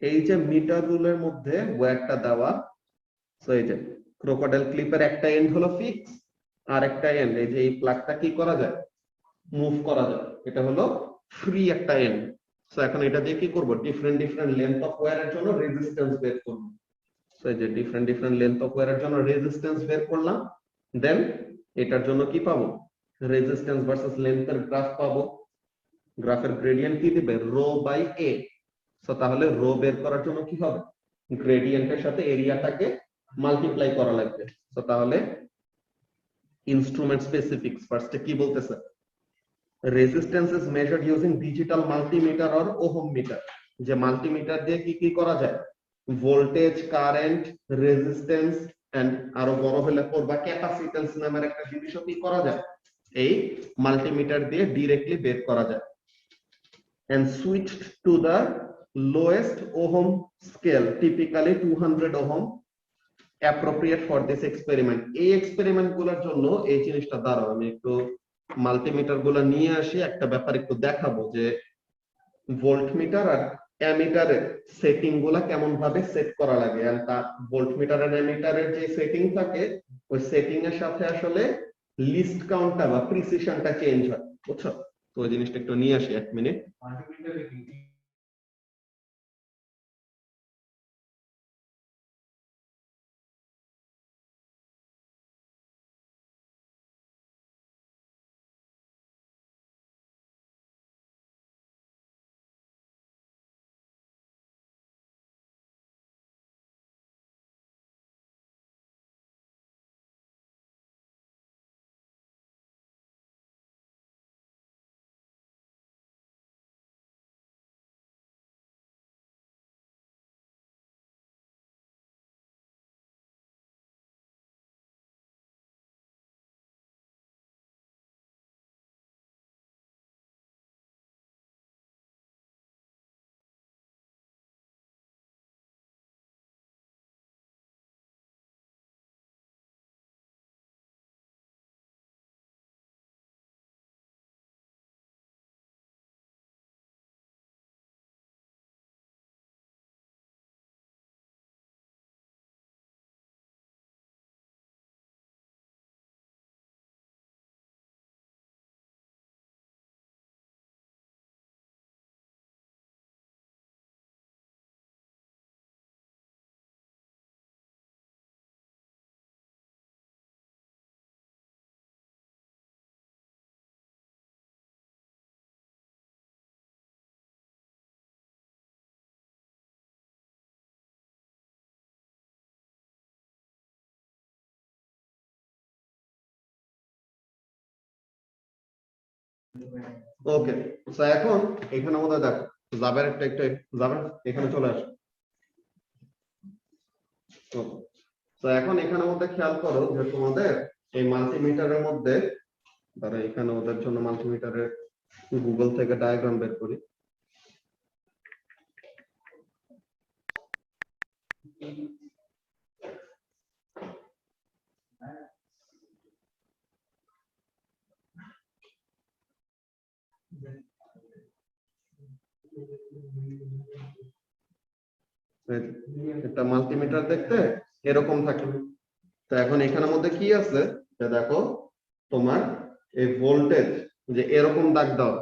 এই যে মিটার রুলের মধ্যে ওয়্যারটা দেওয়া। সো এই যে ক্রোকোডাইল ক্লিপের একটা এন্ড হলো ফিক্স আর একটা এন্ড, এই যে এই প্লাগটা কি করা যায়, মুভ করা যায়, এটা হলো ফ্রি একটা এন্ড। সো এখন এটা দিয়ে কি করব, ডিফারেন্ট লেন্থ অফ ওয়্যারের জন্য রেজিস্ট্যান্স বের করব। সো এই যে ডিফারেন্ট লেন্থ অফ ওয়্যারের জন্য রেজিস্ট্যান্স বের করলাম, দেন এটার জন্য কি পাবো, রেজিস্ট্যান্স ভার্সেস লেন্থের গ্রাফ পাবো। গ্রাফের গ্রেডিয়েন্ট কি দিবে, রো বাই এ। সো তাহলে রো বের করার জন্য কি হবে, গ্রেডিয়েন্টের সাথে এরিয়াটাকে মাল্টিপ্লাই করা লাগবে। সো তাহলে ইনস্ট্রুমেন্ট স্পেসিফিক্স ফার্স্টে কি বলতেছে, resistance is measured using digital multimeter or ohm meter. যে মাল্টিমিটার দিয়ে কি কি করা যায়, ভোল্টেজ, কারেন্ট, রেজিস্ট্যান্স এন্ড আরো বড় হলে পড়বা ক্যাপাসিট্যান্স নামের একটা জিনিসও কি করা যায়, এই মাল্টিমিটার দিয়ে ডিরেক্টলি বের করা যায়। and switched to the lowest ohm scale, typically 200 ohm, appropriate for this experiment. এই এক্সপেরিমেন্ট গুলোর জন্য এই জিনিসটা দাঁড়াও, আমি একটু মাল্টিমিটার গুলো নিয়ে আসি, একটা ব্যাপার একটু দেখাবো যে ভোল্টমিটার আর অ্যামিটারের সেটিং গুলা কেমন ভাবে সেট করা লাগে। আর তার ভোল্টমিটার আর অ্যামিটারের যে সেটিং থাকে, ওই সেটিং এর সাথে আসলে লিস্ট কাউন্টটা বা প্রিসিশনটা চেঞ্জ হয়, বুঝছো? তো ওই জিনিসটা একটু নিয়ে আসি, 1 মিনিট। মাল্টিমিটারে কি ওকে, তো এখন এখানে আমাদের দেখো জাবের একটা জাবের এখানে চলে আসো। তো এখন এখানে মধ্যে খেয়াল করো যে তোমাদের এই মাল্টিমিটারের মধ্যে, ধরো এখানে ওদের জন্য মাল্টিমিটারের গুগল থেকে ডায়াগ্রাম বের করি। একটা মাল্টিমিটার দেখতে এরকম থাকে। তো এখন এখানের মধ্যে কি আছে, যে দেখো তোমার এই ভোল্টেজ যে এরকম দাগ দাও,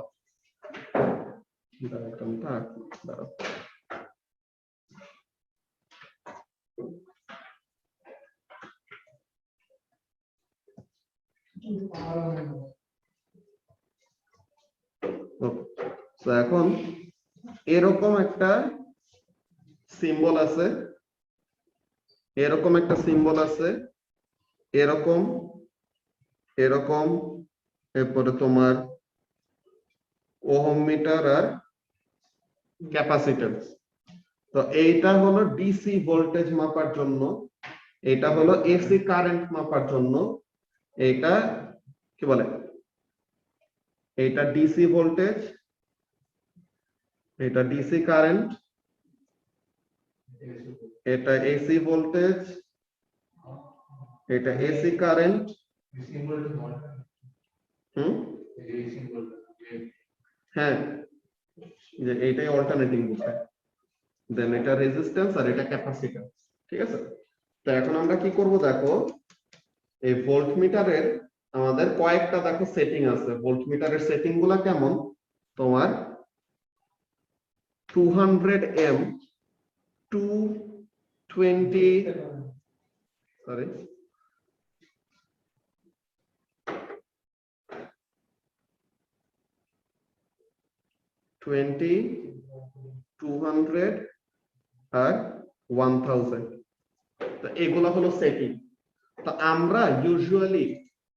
ডায়াগ্রামটা দাঁড়াও। তো এখন এরকম একটা সিম্বল আছে, এরকম একটা সিম্বল আছে, এরকম এরকম, এরপরে তোমার ওহম মিটার আর ক্যাপাসিট্যান্স। তো এইটা হলো ডিসি ভোল্টেজ মাপার জন্য, এটা হলো এসি কারেন্ট মাপার জন্য। এটা কি বলে, এটা ডিসি ভোল্টেজ, এটা ডিসি কারেন্ট, এটা এসি ভোল্টেজ, এটা এসি কারেন্ট। হ্যাঁ, যে এইটাই অল্টারনেটিং বোঝায়। দেন এটা রেজিস্ট্যান্স আর এটা ক্যাপাসিট্যান্স, ঠিক আছে? তো এখন আমরা কি করব দেখো, এই ভোল্টমিটারের আমাদের কয়েকটা দেখো সেটিং আছে, ভোল্টমিটারের সেটিং গুলা কেমন, তোমার 200 m 220 সরি 20 200 আর 1000, তো এগুলা হলো সেটিং। তো আমরা ইউজুয়ালি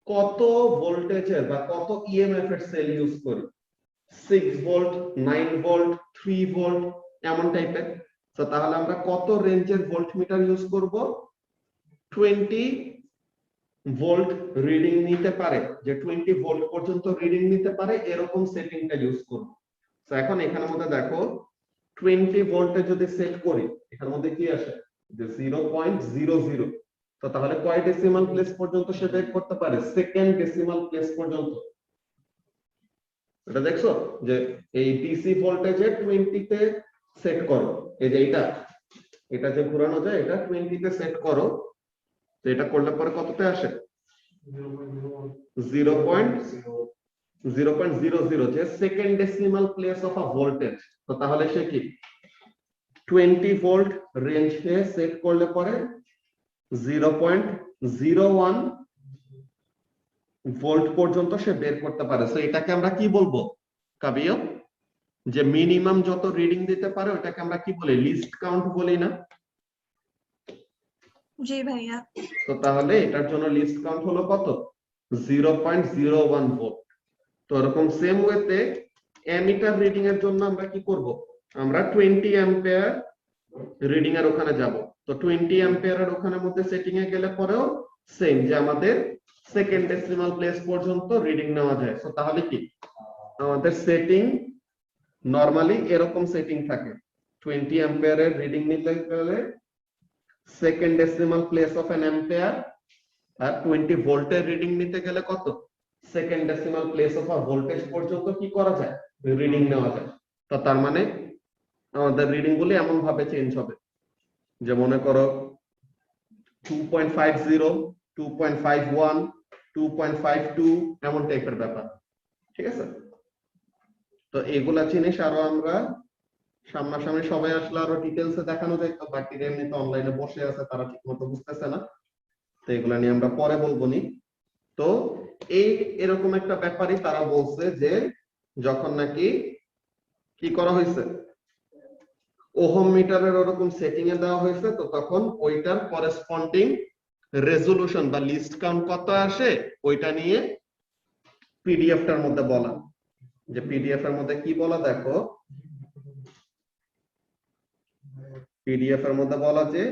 কত ভোল্টেজের বা কত ইএমএফ এর সেল ইউজ করি, 6 ভোল্ট, 9 ভোল্ট, 3 ভোল্ট এমন টাইপের। তো তাহলে আমরা কত রেঞ্জের ভোল্টমিটার ইউজ করব, 20 ভোল্ট রিডিং নিতে পারে, যে 20 ভোল্ট পর্যন্ত রিডিং নিতে পারে এরকম সেটিংটা ইউজ করব। তো এখন এখানের মধ্যে দেখো 20 ভোল্টে যদি সেট করি, এখানের মধ্যে কি আসে যে 0.00, তো তাহলে কয় ডেসিমাল প্লেস পর্যন্ত সে বের করতে পারে, সেকেন্ড ডেসিমাল প্লেস পর্যন্ত। এটা দেখছো যে এই ডিসি ভোল্টেজে 20 তে সেট করো, এই যে এটা যে ঘোরানো যায় এটা 20 তে সেট করো, তো এটা করলে পরে কততে আসে 0.00, যে second decimal place of a voltage. তো তাহলে সে কি 20 ভোল্ট রেঞ্জে সেট করলে পরে 0.01 ভোল্ট পর্যন্ত সে বের করতে পারে। সো এটাকে আমরা কি বলবো কাবিও, যে মিনিমাম যত রিডিং দিতে পারে ওটাকে আমরা কি বলি, লিস্ট কাউন্ট বলি না? জি ভাইয়া। তো তাহলে এটার জন্য লিস্ট কাউন্ট হলো কত, 0.01 ভোল্ট। তো এরকম সেম ওয়েতে অ্যামিটার রিডিং এর জন্য আমরা কি করব, আমরা 20 অ্যাম্পিয়ার রিডিং এর ওখানে যাব। তো 20 অ্যাম্পিয়ারের ওখানে মধ্যে সেটিং এ গেলে পরেও সেম, যে আমাদের সেকেন্ড ডেসিমাল প্লেস পর্যন্ত রিডিং নেওয়া যায়। তো তাহলে কি আমাদের সেটিং নরমালি এরকম সেটিং থাকে, 20 অ্যাম্পিয়ারের রিডিং নিতে গেলে second decimal place of an ampere, আর 20 ভোল্টের রিডিং নিতে গেলে কত, second decimal place of a voltage পর্যন্ত কি করা যায়, রিডিং নেওয়া যায়। তো তার মানে আমাদের রিডিং গুলি এমন ভাবে চেঞ্জ হবে, যে মনে করো 2.50, 2.51, 2.52 এমন টাইপের ব্যাপার, ঠিক আছে? তো এগুলা জিনিস আরো আমরা সামনাসামনি সবাই আসলে আরো ডিটেলসে দেখানো যায়, তো বাকিরা এমনিতে অনলাইনে বসে আছে, তারা ঠিক মতো বুঝতেছে না, তো এগুলা নিয়ে আমরা পরে বলবো নি। তো এরকম একটা ব্যাপারই তারা বলছে যে যখন নাকি কি করা হয়েছে, ওহম মিটারের ওরকম সেটিং এ দেওয়া হয়েছে, তো তখন ওইটার করেসপন্ডিং রেজোলিউশন বা লিস্ট কাউন্ট কত আসে ওইটা নিয়ে পিডিএফটার মধ্যে বলা, যে পিডিএফ এর মধ্যে কি বলা দেখো, পিডিএফ এর মধ্যে বলা যে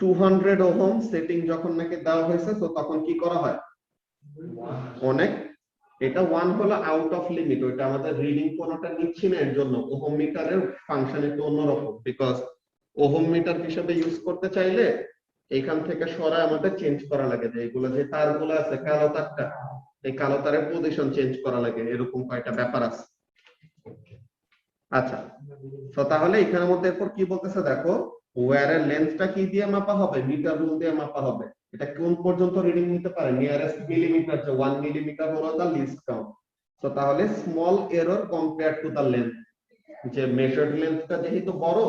200 ওহম সেটিং যখন নাকি দেওয়া হয়েছে, তো তখন কি করা হয় অনেক, এটা 1 হলো আউট অফ লিমিট, ওইটা আমাদের রিডিং কোনটা নিচ্ছি না, এর জন্য ওহম মিটারের ফাংশন একটু অন্যরকম, বিকজ ওহম মিটার হিসেবে ইউজ করতে চাইলে এইখান থেকে সরায় আমাদের চেঞ্জ করা লাগে, যে এগুলো যে তারগুলো আছে কালো তারটা, এই কালো তারের পজিশন চেঞ্জ করা লাগে, এরকম কয়টা ব্যাপার আছে। আচ্ছা, তো তাহলে এখানের মধ্যে এরপর কি বলতেছে দেখো, ওয়্যারের লেন্থটা কি দিয়ে মাপা হবে, মিটার রুল দিয়ে মাপা হবে, এটা কোন পর্যন্ত রিডিং নিতে পারে, নিয়ারেস্ট মিলিমিটার, যে 1 মিলিমিটার হলো দা লিস্ট কাউন্ট। তো তাহলে small error compare to the length, যে মেজার্ড লেন্থটা যেহেতু বড়,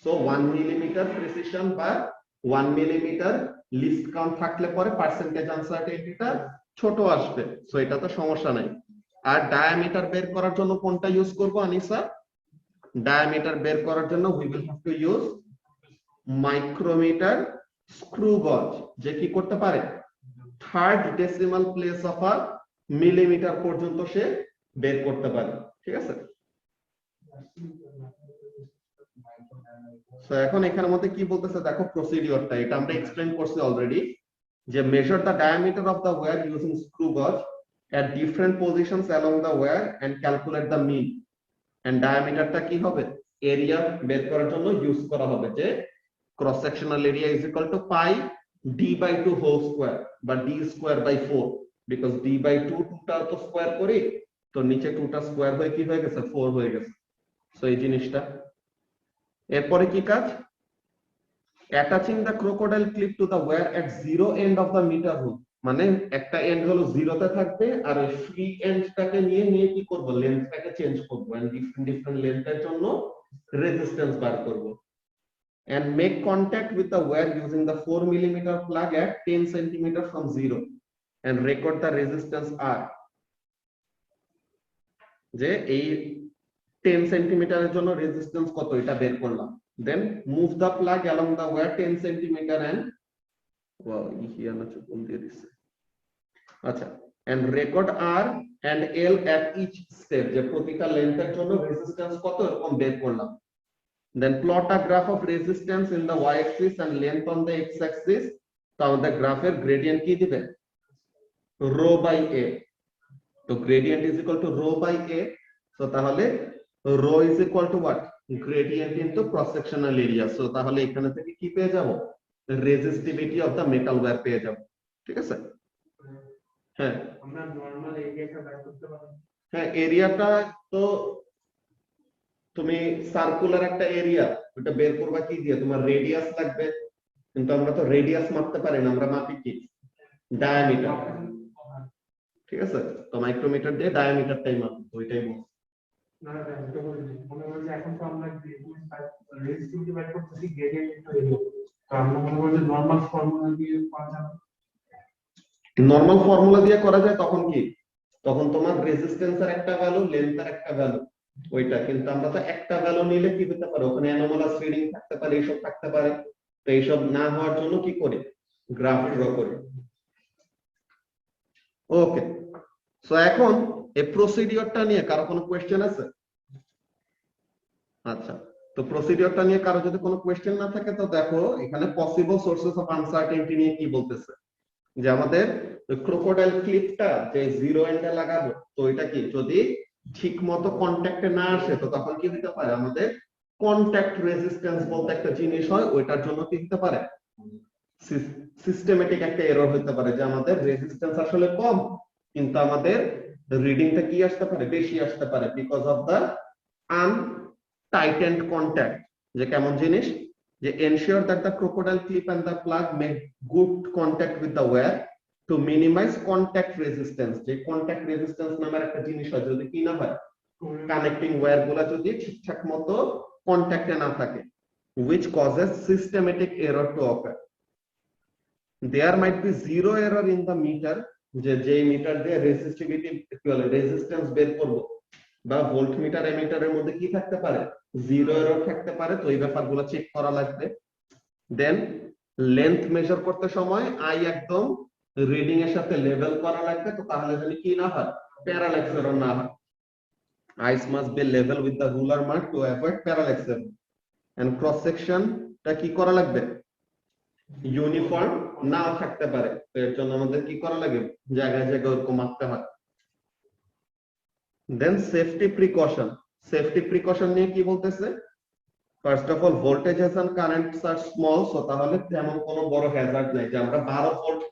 সো 1 মিলিমিটার প্রিসিশন বা 1 মিলিমিটার লিস্ট কাউন্ট থাকলে পরে পার্সেন্টেজ আনসার্টেনিটিটা ছোট আসবে, সো এটা তো সমস্যা নাই। আর ডায়ামিটার বের করার জন্য কোনটা ইউজ করব আনিসা, ডায়ামিটার বের করার জন্য we will have to use micrometer screw gauge, যে কি করতে পারে third decimal place of a millimetre পর্যন্ত সে বের করতে পারে, ঠিক আছে? সো এখন এখানের মধ্যে কি বলতেছে দেখো, প্রসিডিওরটা এটা আমরা এক্সপ্লেইন করছি অলরেডি, যে measure the diameter of the wire using screw gauge at different positions along the wire and calculate the mean, and ডায়ামিটারটা কি হবে, এরিয়া বের করার জন্য ইউজ করা হবে, যে cross sectional area is equal to pi d/2 whole square বা d square by 4, because d/2 2টা তো স্কয়ার করি, তো নিচে 2টা স্কয়ার হয়ে কি হয়ে গেছে 4 হয়ে গেছে। সো এই জিনিসটা, এরপরে কি কাজ, attaching the crocodile clip to the wire at zero end of the meter rule, মানে একটা এন্ড হলো জিরোতে থাকবে আর ওই ফ্রি এন্ডটাকে নিয়ে নিয়ে কি করব, লেন্থটাকে চেঞ্জ করব এন্ড ডিফারেন্ট ডিফারেন্ট লেন্থের জন্য রেজিস্ট্যান্স বার করব and make contact with the wire using the 4 millimeter plug at 10 centimeter from zero and record the resistance R. যে এই 10 সেন্টিমিটারের জন্য রেজিস্ট্যান্স কত এটা বের করলাম, then move the plug along the wire 10 centimetre and wow হিয়া না চুকুন দিয়ে দিছে, আচ্ছা, and record R and L at each step, যে প্রতিটা লেন্থের জন্য রেজিস্ট্যান্স কত এরকম বের করলাম। Then plot a graph of resistance in the y-axis and length on the x-axis. তো আমাদের গ্রাফের গ্রেডিয়েন্ট কি দিবে, rho by a, তো gradient is equal to rho by a, so তাহলে rho is equal to what, gradient into cross sectional area, so তাহলে এখানে থেকে কি পেয়ে যাব, resistivity of the metal wire পেয়ে যাব, ঠিক আছে। হ্যাঁ আমরা নরমাল এরিয়াটা বের করতে পারি। হ্যাঁ এরিয়াটা তো তুমি সার্কুলার একটা এরিয়া ওটা বের করবা কি দিয়ে, তোমার রেডিয়াস লাগবে, কিন্তু আমরা তো রেডিয়াস মাপতে পারি না, আমরা মাপি কি ডায়ামিটার, ঠিক আছে, তো মাইক্রোমিটার দিয়ে ডায়ামিটারটাই মাপি, ওইটাই বল। না না এটা বলি মনে হয় যে এখন তো আমরা রেজিস্টিভিটি বের করতেছি গ্রেডিয়েন্ট ইনটু এরিয়া, তো আমরা মনে করি যে নরমাল ফর্মুলা দিয়ে পাওয়া যাবে। নরমাল ফর্মুলা দিয়ে করা যায়, তখন কি, তখন তোমার রেজিস্ট্যান্সের একটা ভ্যালু লেন্থের একটা ভ্যালু ওইটা, কিন্তু আমরা তো একটা ভ্যালু নিলে কি হতে পারে, ওখানে অ্যানোমালাস রিডিং থাকতে পারে, এইসব থাকতে পারে, তো এইসব না হওয়ার জন্য কি করি, গ্রাফ ড্র করি। ওকে, সো এখন এই প্রসিডিওরটা নিয়ে কারো কোনো কোশ্চেন আছে? আচ্ছা, তো প্রসিডিওরটা নিয়ে কারো যদি কোনো কোশ্চেন না থাকে তো দেখো এখানে পসিবল সোর্সেস অফ আনসার্টেনিটি নিয়ে কি বলতেছে, যে আমাদের ক্রোকোডাইল ক্লিপটা যে জিরো এন্ডে লাগাবো, তো এটা কি যদি ঠিক মতো কন্ট্যাক্টে না আসে তো তখন কি হতে পারে, আমাদের কন্ট্যাক্ট রেজিস্ট্যান্স বলতে একটা জিনিস হয়, ওইটার জন্য কি হতে পারে, সিস্টেমেটিক একটা এরর হতে পারে, যে আমাদের রেজিস্ট্যান্স আসলে কম কিন্তু আমাদের রিডিংটা কি আসতে পারে, বেশি আসতে পারে, বিকজ অফ দা আনটাইটেন্ড কন্ট্যাক্ট। যে কেমন জিনিস, যে ensure that the crocodile clip and the plug make good contact with the wire to minimize contact resistance। যে contact resistance নামের একটা জিনিস হয়, যদি কি না হয়, কানেক্টিং ওয়্যার গুলা যদি ঠিকঠাক মতো কন্ট্যাক্টে না থাকে, which causes systematic error to occur। There might be zero error in the meter, যে মিটার দিয়ে রেজিস্টিভিটি রেজিস্ট্যান্স বের করব, বা ভোল্ট মিটার এমিটারের মধ্যে কি থাকতে পারে, জিরো এরর থাকতে পারে, তো এই ব্যাপারগুলো চেক করা লাগবে। দেন লেন্থ মেজার করতে সময় আই একদম রিডিং এর সাথে লেভেল করা লাগবে, তো তাহলে যদি কি না হয়, প্যারাল্যাক্স এরর না হয়। Eyes must be level with the ruler mark to avoid parallax error. And cross সেকশনটা কি করা লাগবে, ইউনিফর্ম নাও থাকতে পারে, তো এর জন্য আমাদের কি করা লাগে, জায়গায় জায়গায় ওরকম মাপতে হয়। Then safety precaution, safety precaution নিয়ে কি বলতেছে, first of all voltages and currents are small, so তাহলে তেমন কোনো বড় হ্যাজার্ড নাই, যে আমরা 12 ভোল্ট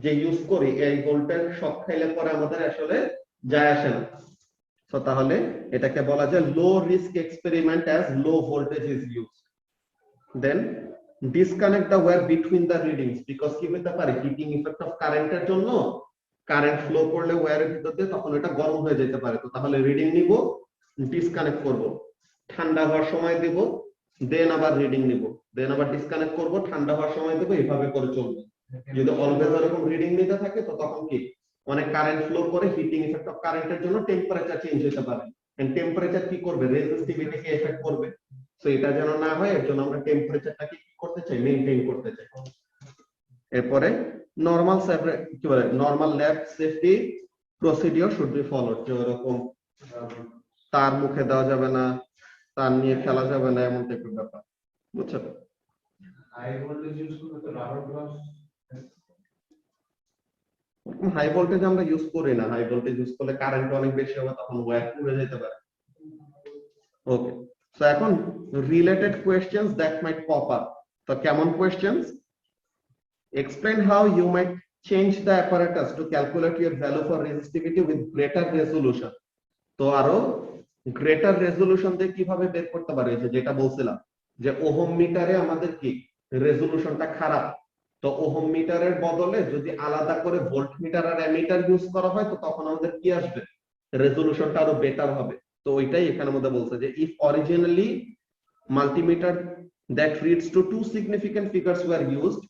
যে ইউজ করি এই ভোল্টেজ শক খাইলে পরে আমাদের আসলে যায় আসে না, সো তাহলে এটাকে বলা যায় low risk experiment as low voltage is used. Then disconnect the wire between the readings, because কি হতে পারে, হিটিং ইফেক্ট অফ কারেন্টের জন্য কারেন্ট ফ্লো করলে ওয়্যারের ভিতর দিয়ে তখন এটা গরম হয়ে যেতে পারে, তো তাহলে রিডিং নিব, ডিসকানেক্ট করব, ঠান্ডা হওয়ার সময় দিব, দেন আবার রিডিং নিব, দেন আবার ডিসকানেক্ট করব, ঠান্ডা হওয়ার সময় দেব, এইভাবে করে চলবে। যদি অলওয়েজ এরকম রিডিং নিতে থাকে তো তখন কি অনেক কারেন্ট ফ্লো করে, হিটিং ইফেক্ট অফ কারেন্টের জন্য টেম্পারেচার চেঞ্জ হতে পারে, এন্ড টেম্পারেচার কি করবে, রেজিস্টিভিটিকে এফেক্ট করবে, সো এটা যেন না হয় এর জন্য আমরা টেম্পারেচারটাকে কি করতে চাই, মেইনটেইন করতে চাই। এরপরে নরমাল কি বলে, normal lab safety procedure should be followed, যে এরকম তার মুখে দেওয়া যাবে না, তার নিয়ে খেলা যাবে না, এমন টাইপের ব্যাপার, বুঝছো? হাই ভোল্টেজ ইউজ করলে তো রাবার গ্লাস, হাই ভোল্টেজ আমরা ইউজ করি না, হাই ভোল্টেজ ইউজ করলে কারেন্ট অনেক বেশি হবে, তখন ওয়্যার পুড়ে যেতে পারে। ওকে, সো এখন related questions that might pop up, তো কেমন questions, explain how you might change the apparatus to calculate your value for resistivity with greater resolution। তো আরো গ্রেটার রেজোলিউশন দিয়ে কিভাবে বের করতে পারে, যেটা বলছিলাম যে ওহম মিটারে আমাদের কি রেজোলিউশনটা খারাপ, তো তো ওহম মিটারের বদলে যদি আলাদা করে ভোল্ট মিটার আর অ্যামিটার ইউজ করা হয় তো তখন আমাদের কি আসবে, রেজোলিউশনটা আরো বেটার হবে। তো ওইটাই এখানে মধ্যে বলছে যে if originally multimeter that reads to two significant figures were used,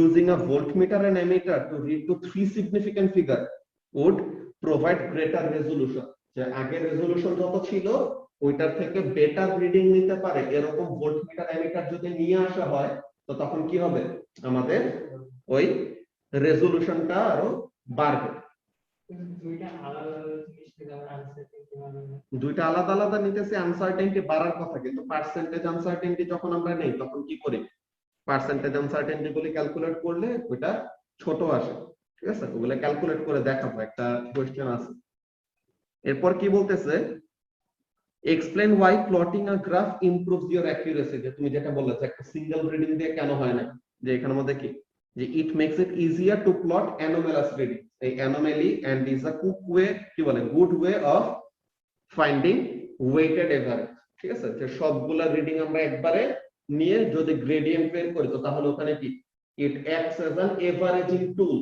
using a voltmeter and ammeter to read to three significant figures would provide greater resolution। যে আগে রেজোলিউশন যত ছিল ওইটার থেকে বেটার রিডিং নিতে পারে এরকম ভোল্টমিটার অ্যামিটার যদি নিয়ে আসা হয় তো তখন কি হবে, আমাদের ওই রেজোলিউশনটা আরো বাড়বে। দুইটা আলাদা আলাদা নিতেছে, আনসার্টেনটি বাড়ার কথা, কিন্তু পার্সেন্টেজ আনসার্টেনটি যখন আমরা নেই তখন কি করি, পার্সেন্টেজ আনসার্টেনটি গুলি ক্যালকুলেট করলে ওটা ছোট আসে। ঠিক আছে, ওগুলো ক্যালকুলেট করে দেখাবো, একটা কোশ্চেন আছে। এরপর কি বলতেছে, explain why plotting a graph improves your accuracy. যে তুমি যেটা বললে যে একটা সিঙ্গেল রিডিং দিয়ে কেন হয় না, যে এখানের মধ্যে কি যে it makes it easier to plot anomalous reading. এই anomaly and is a cook way, কি বলে, good way of finding weighted average. ঠিক আছে, যে সবগুলা রিডিং আমরা একবারে নিয়ে যদি গ্রেডিয়েন্ট বের করি তো তাহলে ওখানে কি it acts as an averaging tool.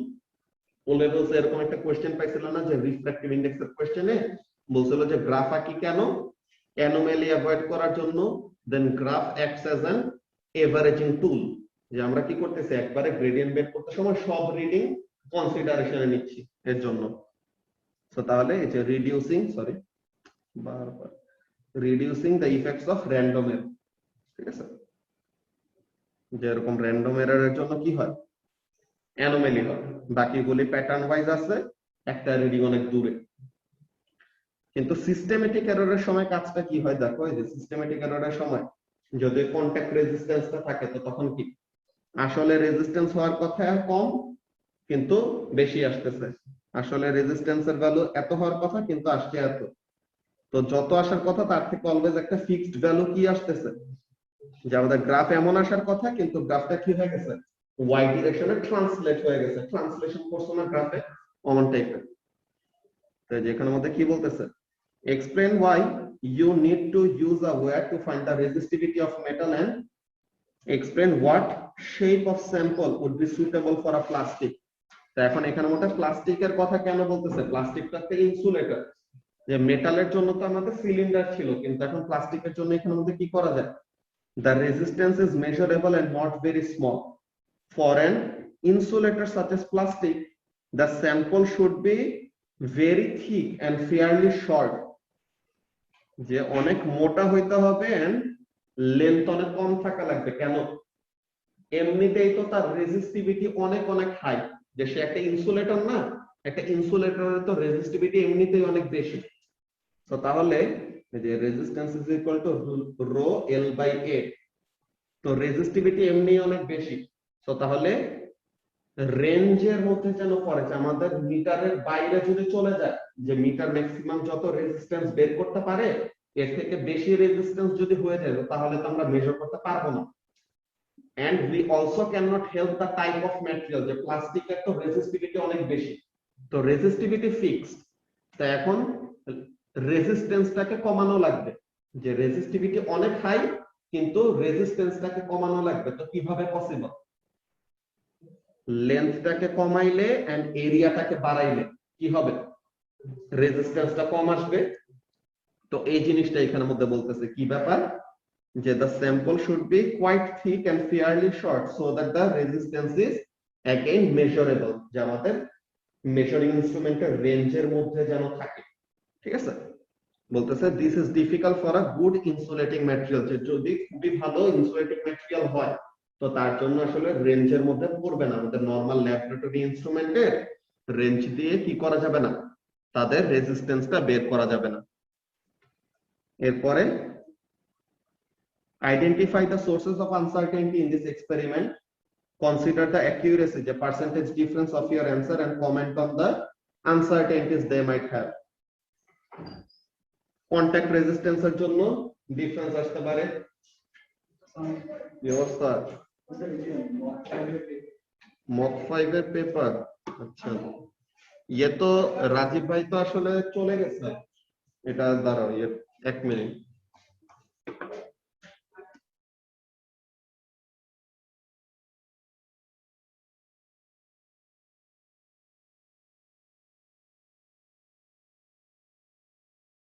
বলে বলছে এরকম একটা কোশ্চেন পাইছিল না যে রিফ্র্যাক্টিভ ইনডেক্সের কোশ্চেনে বলছিল যে গ্রাফ আঁকি কেন, অ্যানোমালি অ্যাভয়েড করার জন্য, then graph acts as an averaging tool. যে আমরা কি করতেছি, একবারে গ্রেডিয়েন্ট বের করতে সময় সব রিডিং কনসিডারেশনে নিচ্ছি এর জন্য। তো তাহলে এই যে reducing the effects of random error. ঠিক আছে, যে এরকম র্যান্ডম এররের জন্য কি হয়, অ্যানোমালি হয়, বাকিগুলি প্যাটার্ন ওয়াইজ আছে, একটা রিডিং অনেক দূরে। কিন্তু সিস্টেমেটিক এররের সময় কাজটা কি হয় দেখো, এই যে সিস্টেমেটিক এররের সময় যদি কন্টাক্ট রেজিস্ট্যান্সটা থাকে তো তখন কি আসলে রেজিস্ট্যান্স হওয়ার কথা কম কিন্তু বেশি আসতেছে, আসলে রেজিস্ট্যান্সের ভ্যালু এত হওয়ার কথা কিন্তু আসছে এত। তো যত আসার কথা তার থেকে অলওয়েজ একটা ফিক্সড ভ্যালু কি আসতেছে, যে আমাদের গ্রাফ এমন আসার কথা কিন্তু গ্রাফটা কি হয়ে গেছে, ওয়াই ডিরেকশনে ট্রান্সলেট হয়ে গেছে, ট্রান্সলেশন করছে না গ্রাফে অমন টাইপের। তো যেখানের মধ্যে কি বলতেছে, explain why you need to use a wire to find the resistivity of metal and explain what shape of sample would be suitable for a plastic। তো এখন এখানের মধ্যে প্লাস্টিকের কথা কেন বলতেছে, প্লাস্টিকটা একটা ইনসুলেটর। যে মেটালের জন্য তো আমাদের সিলিন্ডার ছিল, কিন্তু এখন প্লাস্টিকের জন্য এখানের মধ্যে কি করা যায়, the resistance is measurable and not very small. For an insulator such as plastic, the sample should be very thick and fairly short। যে অনেক মোটা হইতে হবে এন্ড লেন্থ অনেক কম থাকা লাগবে। কেন, এমনিতেই তো তার রেজিস্টিভিটি অনেক অনেক হাই, যে সে একটা ইনসুলেটর না, একটা ইনসুলেটরের তো রেজিস্টিভিটি এমনিতেই অনেক বেশি। তো তাহলে যে resistance is equal to rho L by A, তো রেজিস্টিভিটি এমনি অনেক বেশি। তো তাহলে রেঞ্জের মধ্যে যেন পড়ে, যে আমাদের মিটারের বাইরে যদি চলে যায়, যে মিটার ম্যাক্সিমাম যত রেজিস্ট্যান্স বের করতে পারে এর থেকে বেশি রেজিস্ট্যান্স যদি হয়ে যায় তাহলে তো আমরা মেজার করতে পারবো না। And we also can not help the type of material, যে প্লাস্টিকের তো রেজিস্টিভিটি অনেক বেশি, তো রেজিস্টিভিটি ফিক্সড। তো এখন রেজিস্ট্যান্সটাকে কমানো লাগবে, যে রেজিস্টিভিটি অনেক হাই কিন্তু রেজিস্ট্যান্সটাকে কমানো লাগবে। তো কিভাবে পসিবল, লেন্থটাকে কমাইলে এন্ড এরিয়াটাকে বাড়াইলে কি হবে, রেজিস্ট্যান্সটা কম আসবে। তো এই জিনিসটা এখানের মধ্যে বলতেছে কি ব্যাপার, যে the sample should be quite thick and fairly short so that the resistance is again measurable, যে আমাদের মেজারিং ইনস্ট্রুমেন্টের রেঞ্জের মধ্যে যেন থাকে। ঠিক আছে, বলতেছে this is difficult for a good insulating material, যে যদি খুবই ভালো ইনসুলেটিং ম্যাটেরিয়াল হয় তো তার জন্য আসলে রেঞ্জের মধ্যে পড়বে না। আমাদের নরমাল ল্যাবরেটরি ইনস্ট্রুমেন্টের রেঞ্জ দিয়ে কি করা যাবে না, তাদের রেজিস্ট্যান্সটা বের করা যাবে না। এরপরে identify the sources of uncertainty in this experiment, consider the accuracy, the percentage difference of your answer and comment on the uncertainties they might have। contact resistance এর জন্য ডিফারেন্স আসতে পারে, ব্যবস্থা মক 5 এর পেপার। আচ্ছা, ये तो রাজীব ভাই তো আসলে চলে গেছে, এটা দাঁড়াও এক মিনিট।